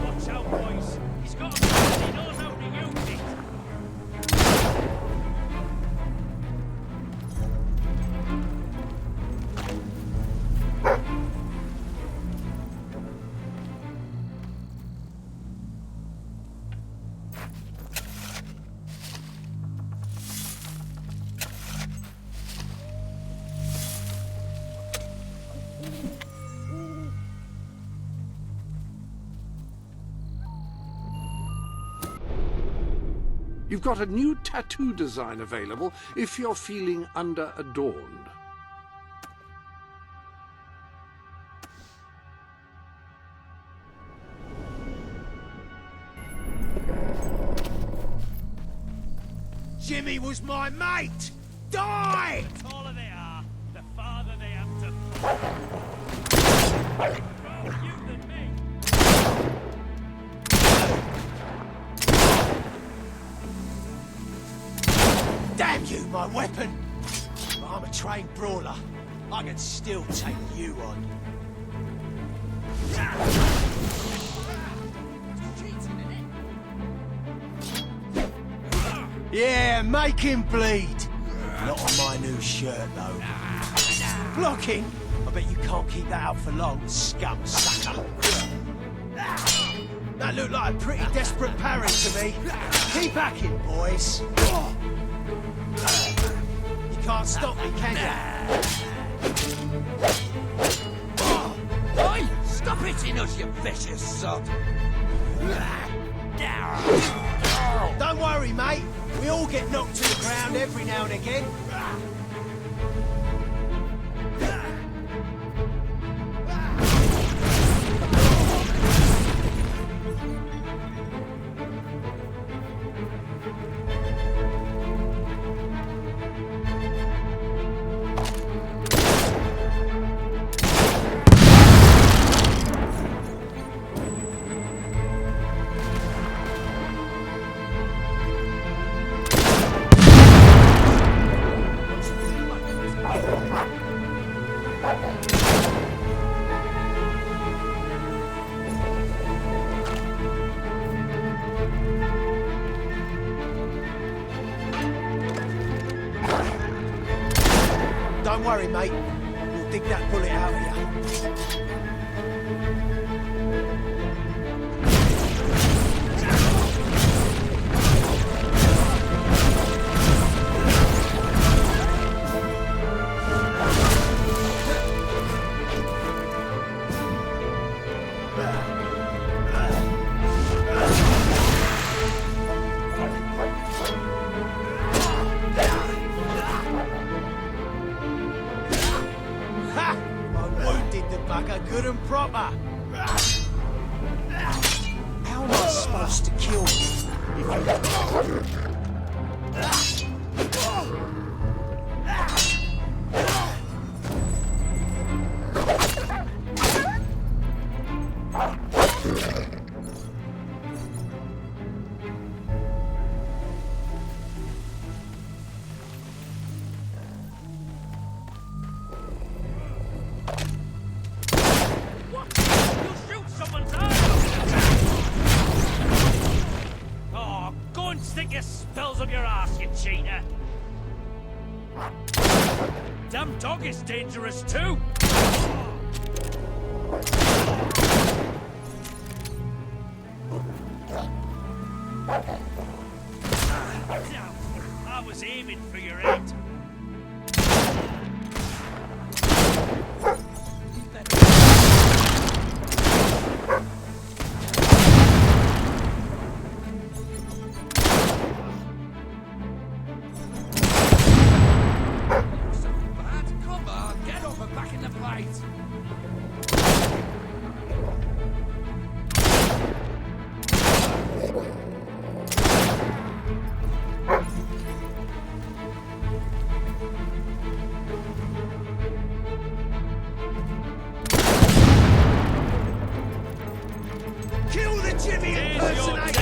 Watch out, boys. He's got a gun and he knows how to use it. You've got a new tattoo design available if you're feeling under-adorned. Jimmy was my mate! Die! The taller they are, the farther they have to Rather you than me. Damn you, my weapon! But I'm a trained brawler. I can still take you on. Yeah, make him bleed. Not on my new shirt, though. Blocking? I bet you can't keep that out for long, scum sucker. That looked like a pretty desperate parry to me. Keep hacking, boys. You can't stop me, can you? Oi! Stop hitting us, you vicious sod! Don't worry, mate. We all get knocked to the ground every now and again. Don't worry, mate. We'll dig that bullet out of you. Good and proper. How am I supposed to kill you? Stick your spells up your ass, you cheater! Damn dog is dangerous too! I was aiming for your head. Kill the Jimmy impersonator!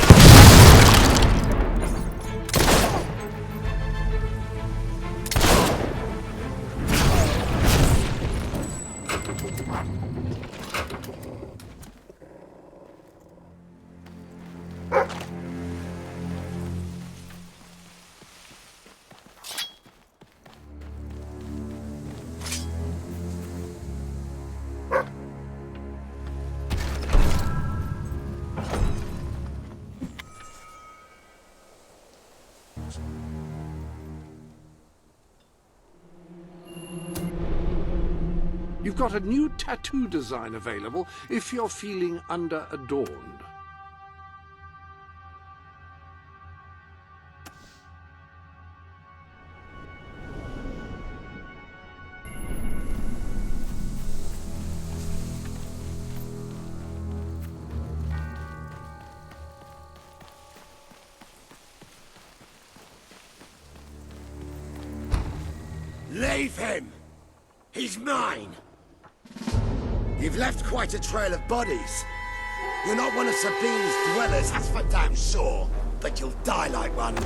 You've got a new tattoo design available if you're feeling under-adorned. Leave him! He's mine! You've left quite a trail of bodies. You're not one of Sabine's dwellers, that's for damn sure. But you'll die like one. Too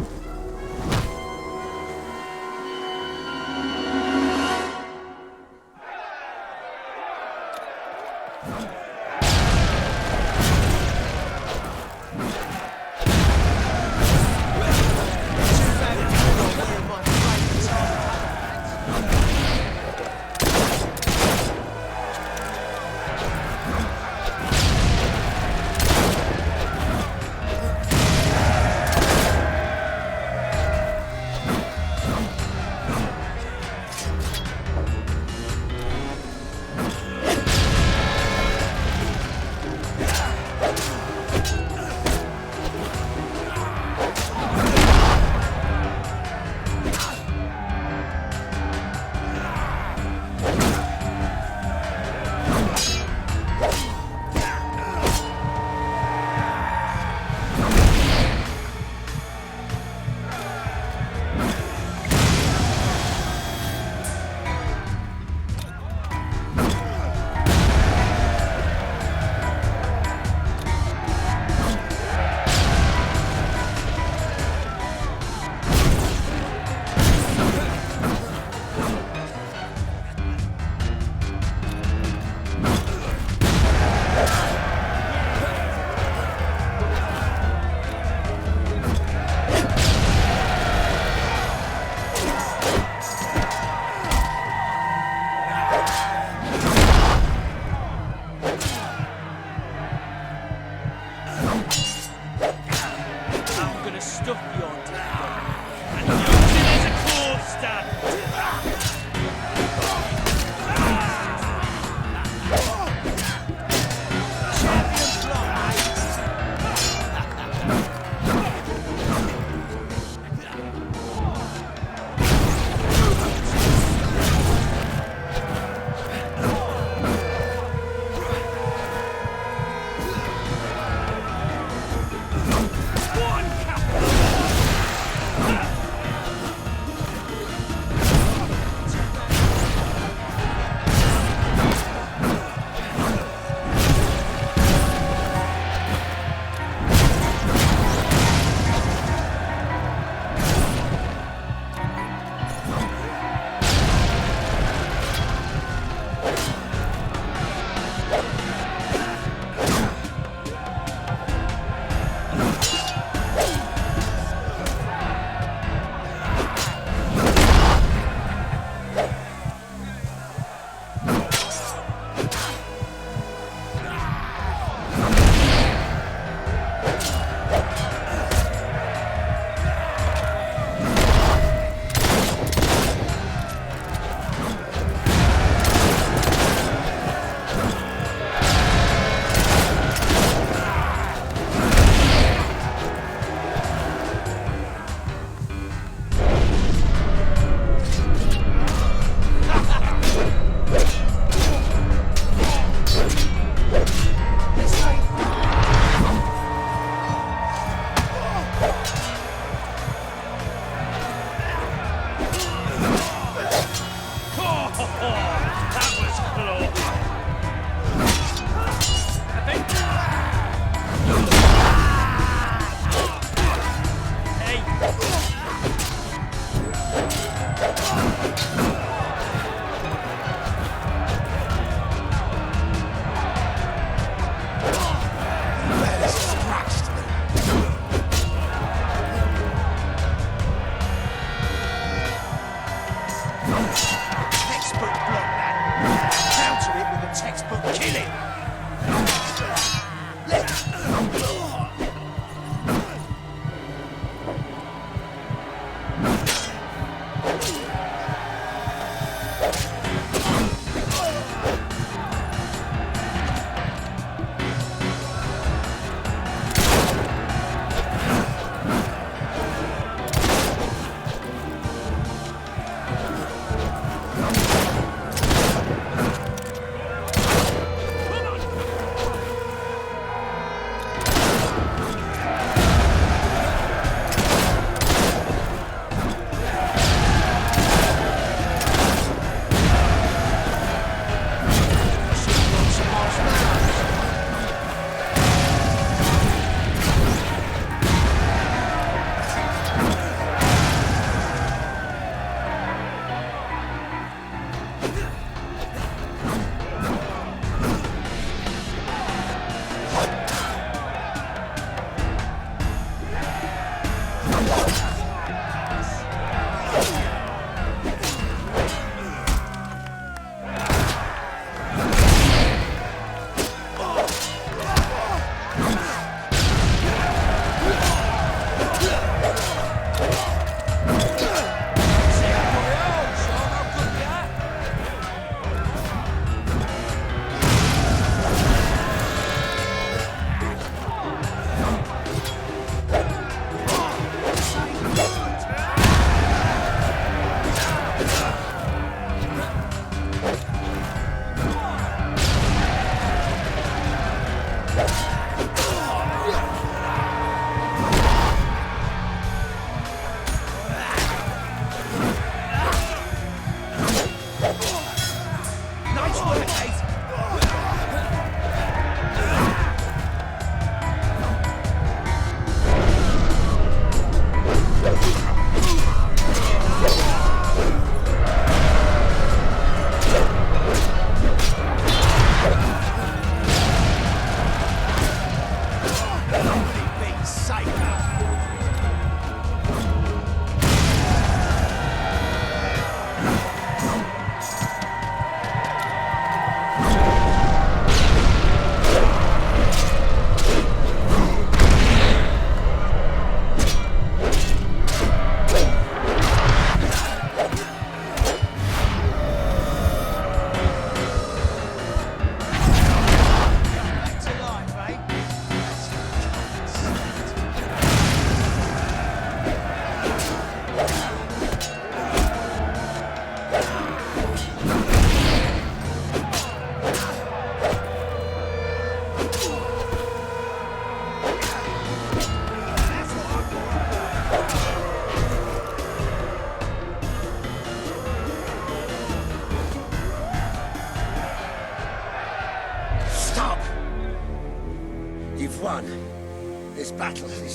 beyond his weight. And you is a corpse.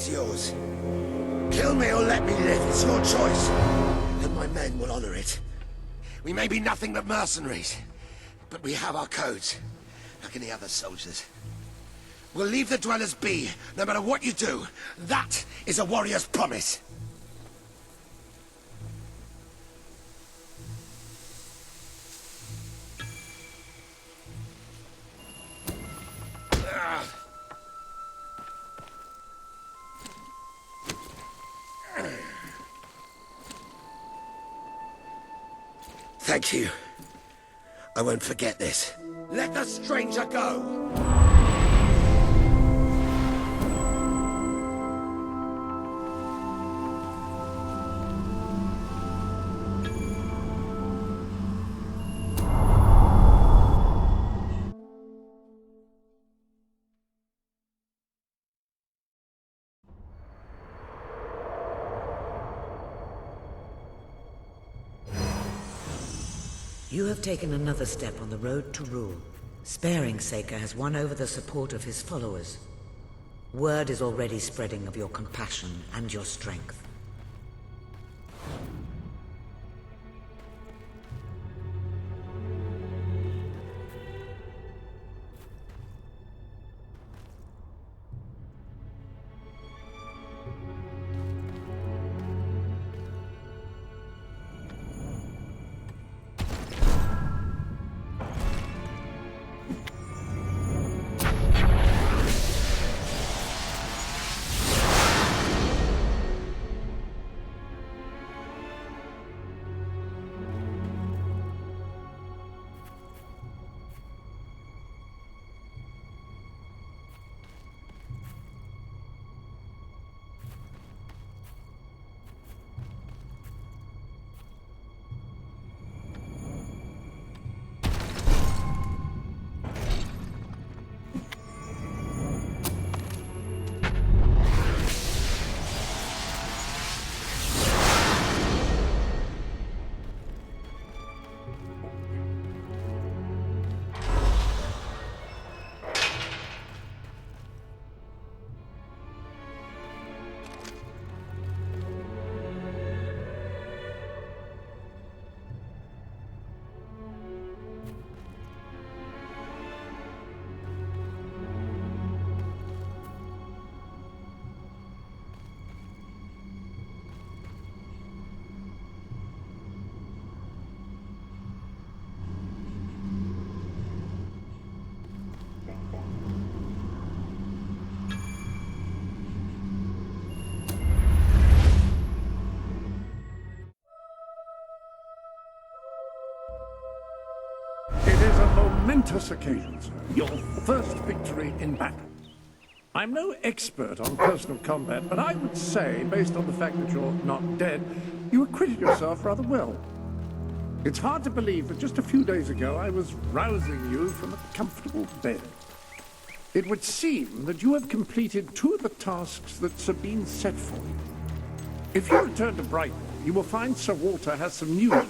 is yours. Kill me or let me live, it's your choice. And my men will honor it. We may be nothing but mercenaries, but we have our codes, like any other soldiers. We'll leave the dwellers be, no matter what you do. That is a warrior's promise. Thank you. I won't forget this. Let the stranger go! You have taken another step on the road to rule. Sparing Saker has won over the support of his followers. Word is already spreading of your compassion and your strength. Momentous occasion, sir. Your first victory in battle. I'm no expert on personal combat, but I would say, based on the fact that you're not dead, you acquitted yourself rather well. It's hard to believe that just a few days ago I was rousing you from a comfortable bed. It would seem that you have completed 2 of the tasks that Sabine set for you. If you return to Brighton, you will find Sir Walter has some news.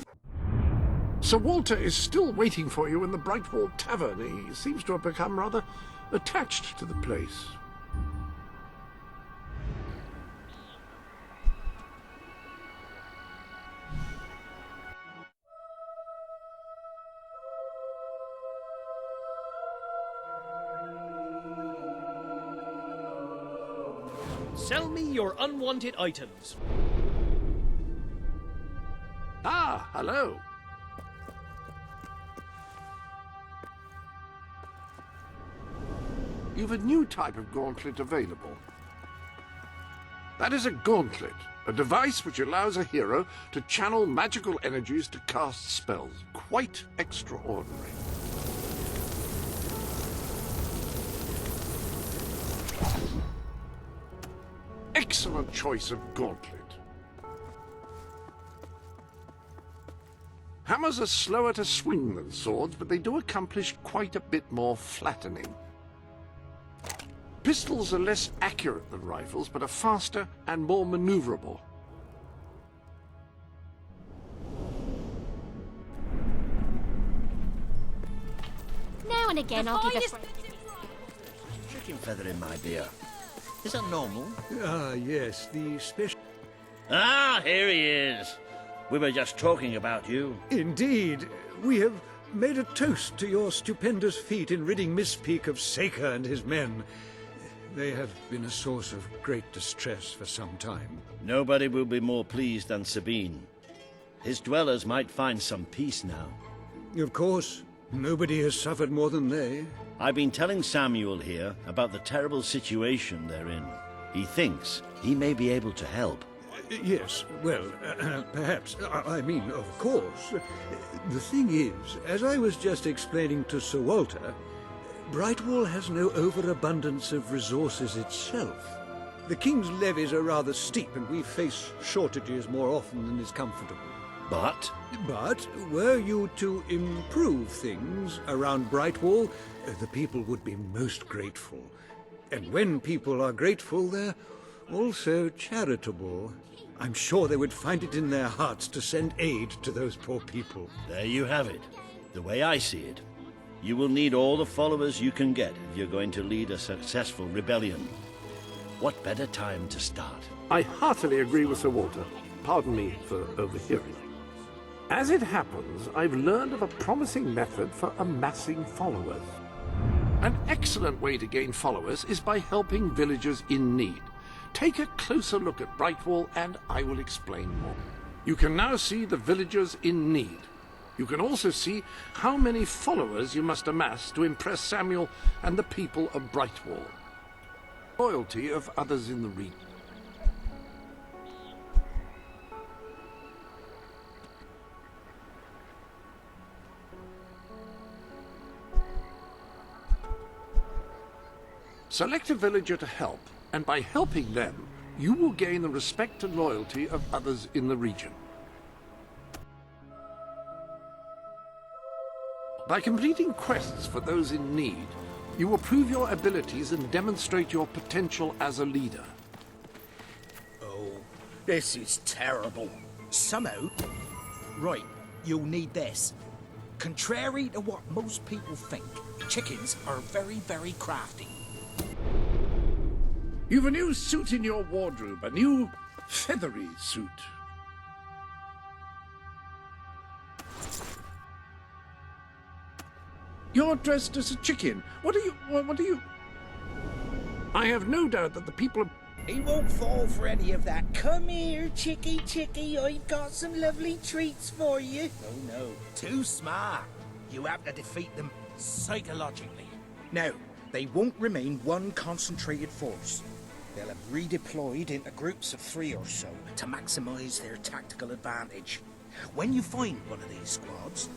Sir Walter is still waiting for you in the Brightwall Tavern. He seems to have become rather attached to the place. Sell me your unwanted items. Ah, hello. You've a new type of gauntlet available. That is a gauntlet, a device which allows a hero to channel magical energies to cast spells. Quite extraordinary. Excellent choice of gauntlet. Hammers are slower to swing than swords, but they do accomplish quite a bit more flattening. Pistols are less accurate than rifles, but are faster and more maneuverable. Now and again, I'll give a Chicken feather in my beer. Is that normal? Ah, yes, the special... Ah, here he is. We were just talking about you. Indeed. We have made a toast to your stupendous feat in ridding Mistpeak of Saker and his men. They have been a source of great distress for some time. Nobody will be more pleased than Sabine. His dwellers might find some peace now. Of course. Nobody has suffered more than they. I've been telling Samuel here about the terrible situation they're in. He thinks he may be able to help. Yes, well, perhaps. I mean, of course. The thing is, as I was just explaining to Sir Walter, Brightwall has no overabundance of resources itself. The King's levies are rather steep, and we face shortages more often than is comfortable. But were you to improve things around Brightwall, the people would be most grateful. And when people are grateful, they're also charitable. I'm sure they would find it in their hearts to send aid to those poor people. There you have it. The way I see it. You will need all the followers you can get if you're going to lead a successful rebellion. What better time to start? I heartily agree with Sir Walter. Pardon me for overhearing. As it happens, I've learned of a promising method for amassing followers. An excellent way to gain followers is by helping villagers in need. Take a closer look at Brightwall and I will explain more. You can now see the villagers in need. You can also see how many followers you must amass to impress Samuel and the people of Brightwall. Loyalty of others in the region. Select a villager to help, and by helping them, you will gain the respect and loyalty of others in the region. By completing quests for those in need, you will prove your abilities and demonstrate your potential as a leader. Oh, this is terrible. Somehow... Right, you'll need this. Contrary to what most people think, chickens are very, very crafty. You've a new suit in your wardrobe, a new feathery suit. You're dressed as a chicken. What are you... I have no doubt that the people of... He won't fall for any of that. Come here, chickie, chickie. I've got some lovely treats for you. Oh, no. Too smart. You have to defeat them psychologically. Now, they won't remain one concentrated force. They'll have redeployed into groups of 3 or so to maximize their tactical advantage. When you find one of these squads...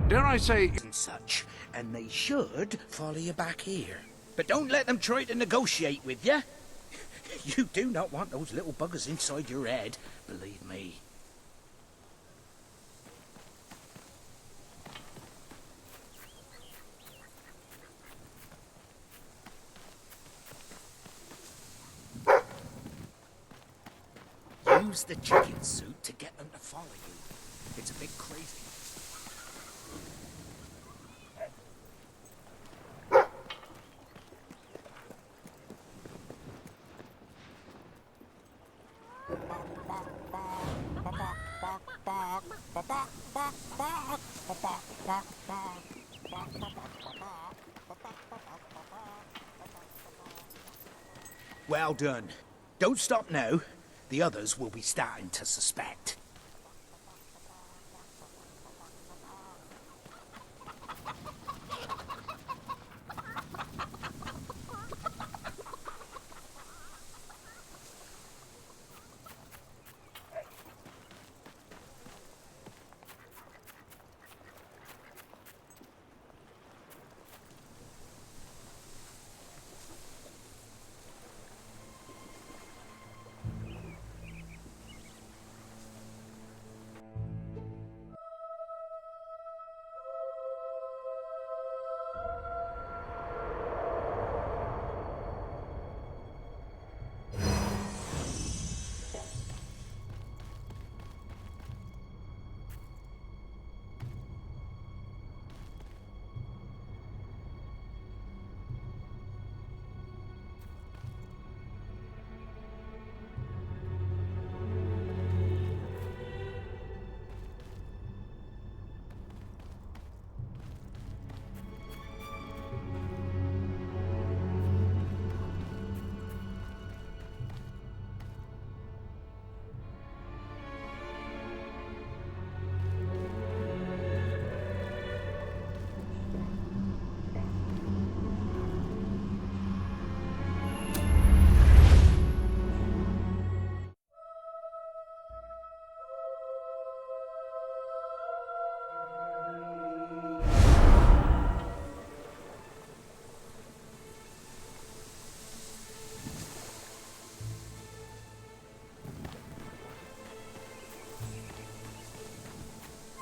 Dare I say... ...and such, and they should follow you back here. But don't let them try to negotiate with you. You do not want those little buggers inside your head, believe me. Use the chicken suit to get them to follow you. It's a bit crazy. Well done. Don't stop now. The others will be starting to suspect.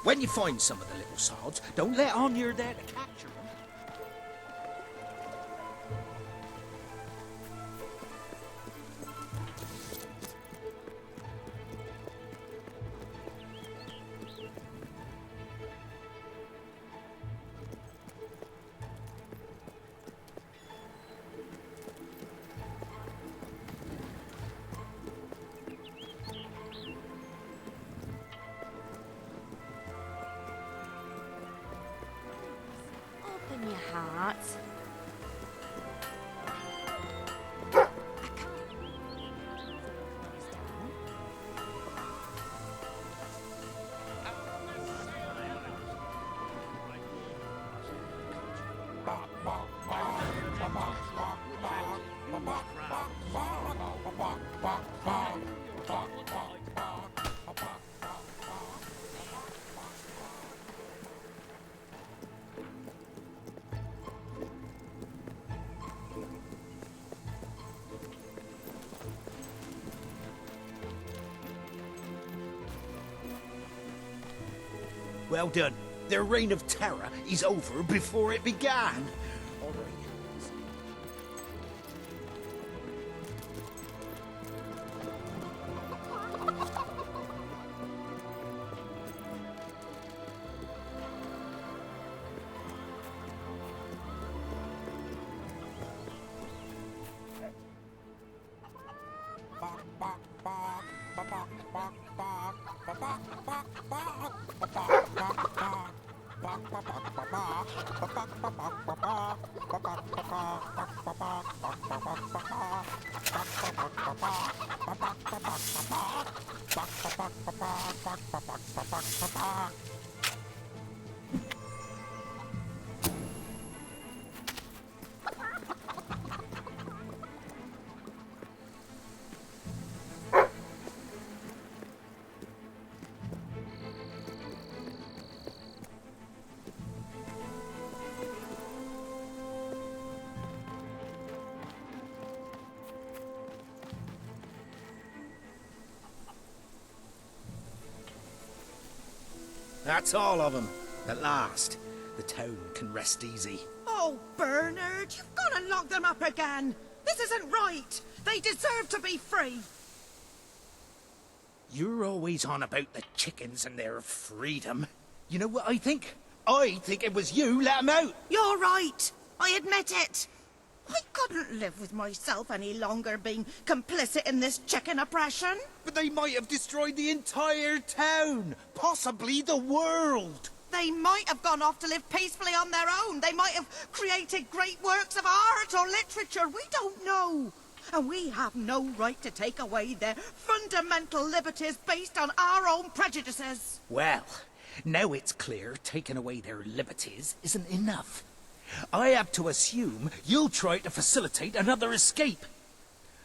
When you find some of the little sods, don't let on you're there to capture them. Open your heart. Well done. Their reign of terror is over before it began. All right. That's all of them. At last, the town can rest easy. Oh, Bernard, you've got to lock them up again. This isn't right. They deserve to be free. You're always on about the chickens and their freedom. You know what I think? I think it was you let them out. You're right. I admit it. I couldn't live with myself any longer being complicit in this chicken oppression. But they might have destroyed the entire town. Possibly the world. They might have gone off to live peacefully on their own. They might have created great works of art or literature. We don't know. And we have no right to take away their fundamental liberties based on our own prejudices. Well, now it's clear taking away their liberties isn't enough. I have to assume you'll try to facilitate another escape.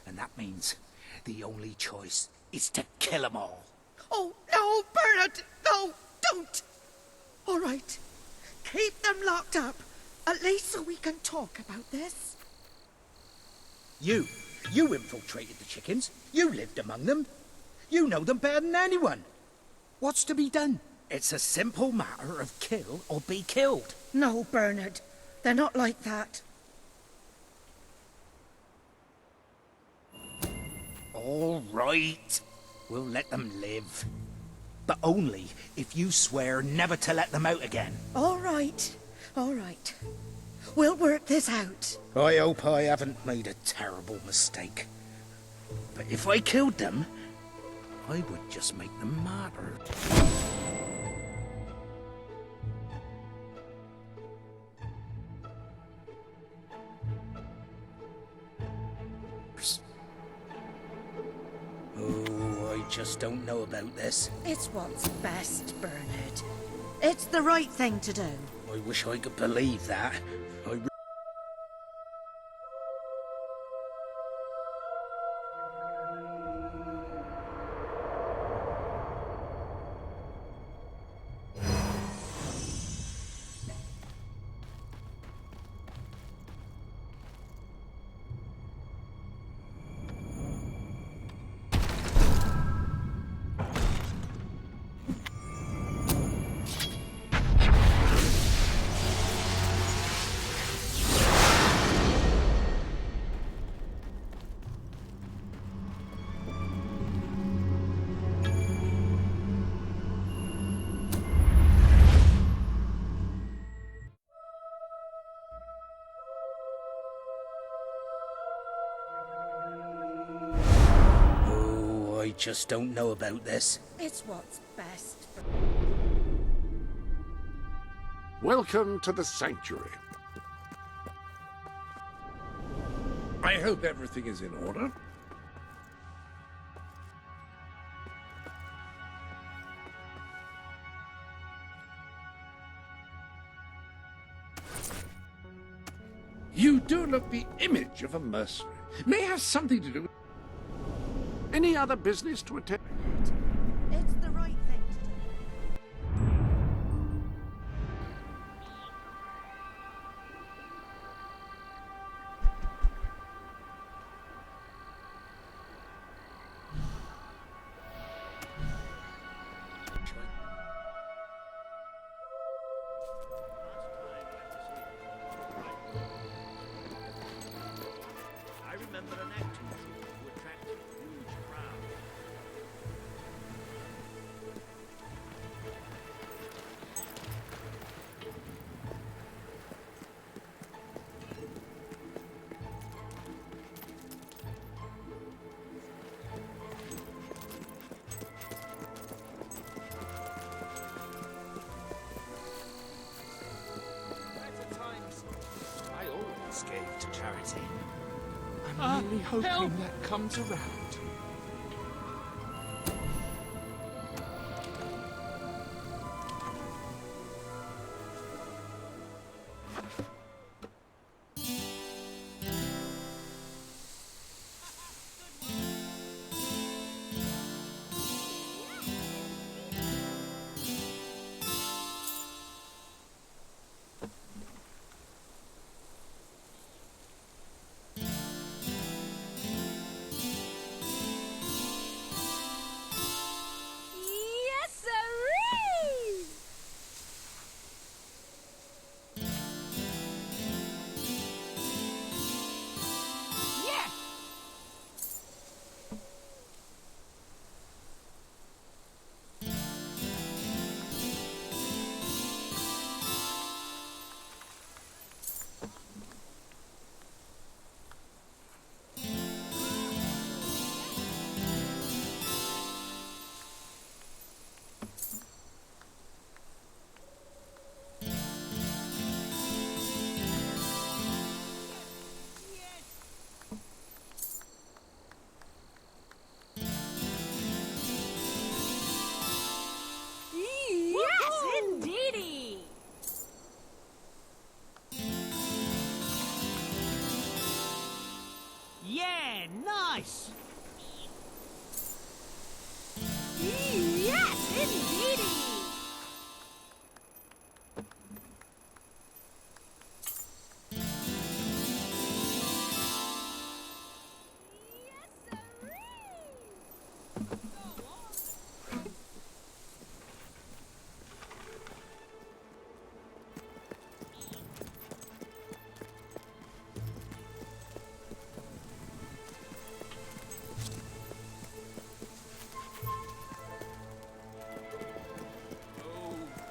And that means the only choice is to kill them all. Oh, no, Bernard! No, don't! All right, keep them locked up, at least so we can talk about this. You infiltrated the chickens. You lived among them. You know them better than anyone. What's to be done? It's a simple matter of kill or be killed. No, Bernard. They're not like that. All right. We'll let them live. But only if you swear never to let them out again. All right. All right. We'll work this out. I hope I haven't made a terrible mistake. But if I killed them, I would just make them martyred. Oh, I just don't know about this. It's what's best, Bernard. It's the right thing to do. I wish I could believe that. just don't know about this. It's what's best for... Welcome to the sanctuary. I hope everything is in order. You do look the image of a mercenary. May have something to do with... Any other business to attend? It's the right thing to do. I remember an acting troupe who attracted huge crowds. I always gave to charity. I'm really hoping that comes around. Yes, sirree! Yeah! Yes, indeedy! Yeah, nice! Yes, indeedy!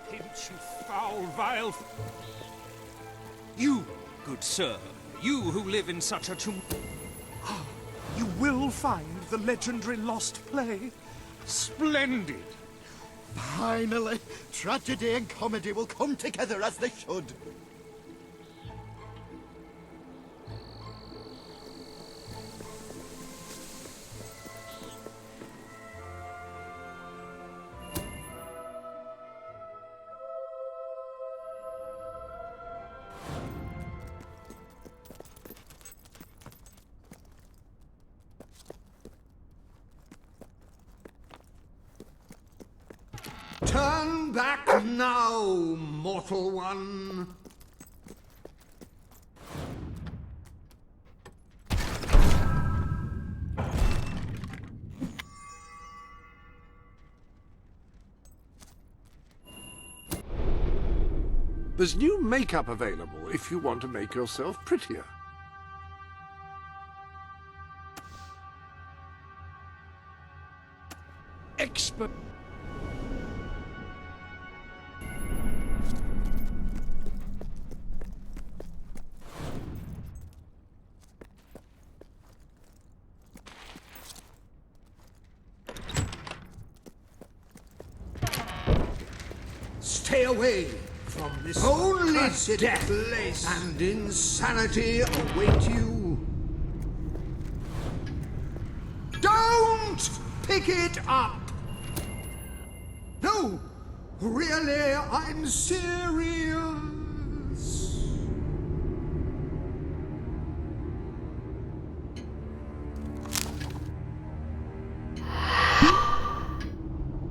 Pinch, you foul, vile... You, good sir, you who live in such a tomb... You will find the legendary lost play. Splendid. Finally, tragedy and comedy will come together as they should. Turn back now, mortal one. There's new makeup available if you want to make yourself prettier. Expert. Stay away from this Only cursed death place, and insanity await you. Don't pick it up! No, really, I'm serious.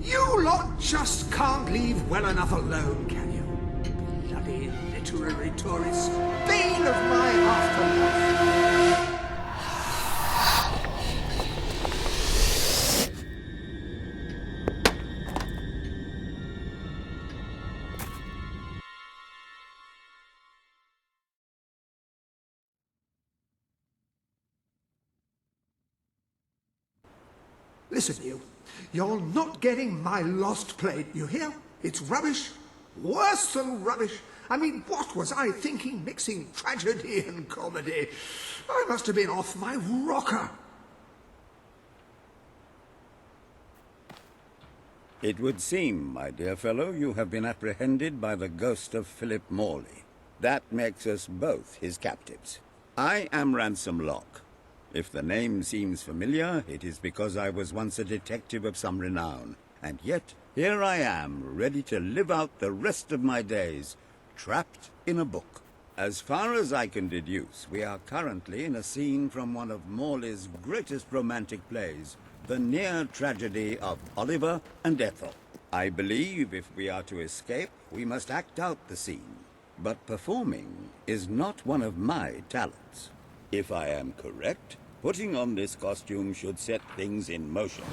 You lot just can't leave well enough alone, can you? Bloody literary tourists, bane of my afterlife. Listen, you. You're not getting my lost plate, you hear? It's rubbish. Worse than rubbish. I mean, what was I thinking mixing tragedy and comedy? I must have been off my rocker. It would seem, my dear fellow, you have been apprehended by the ghost of Philip Morley. That makes us both his captives. I am Ransom Locke. If the name seems familiar, it is because I was once a detective of some renown. And yet, here I am, ready to live out the rest of my days, trapped in a book. As far as I can deduce, we are currently in a scene from one of Morley's greatest romantic plays, the near tragedy of Oliver and Ethel. I believe if we are to escape, we must act out the scene. But performing is not one of my talents. If I am correct, putting on this costume should set things in motion.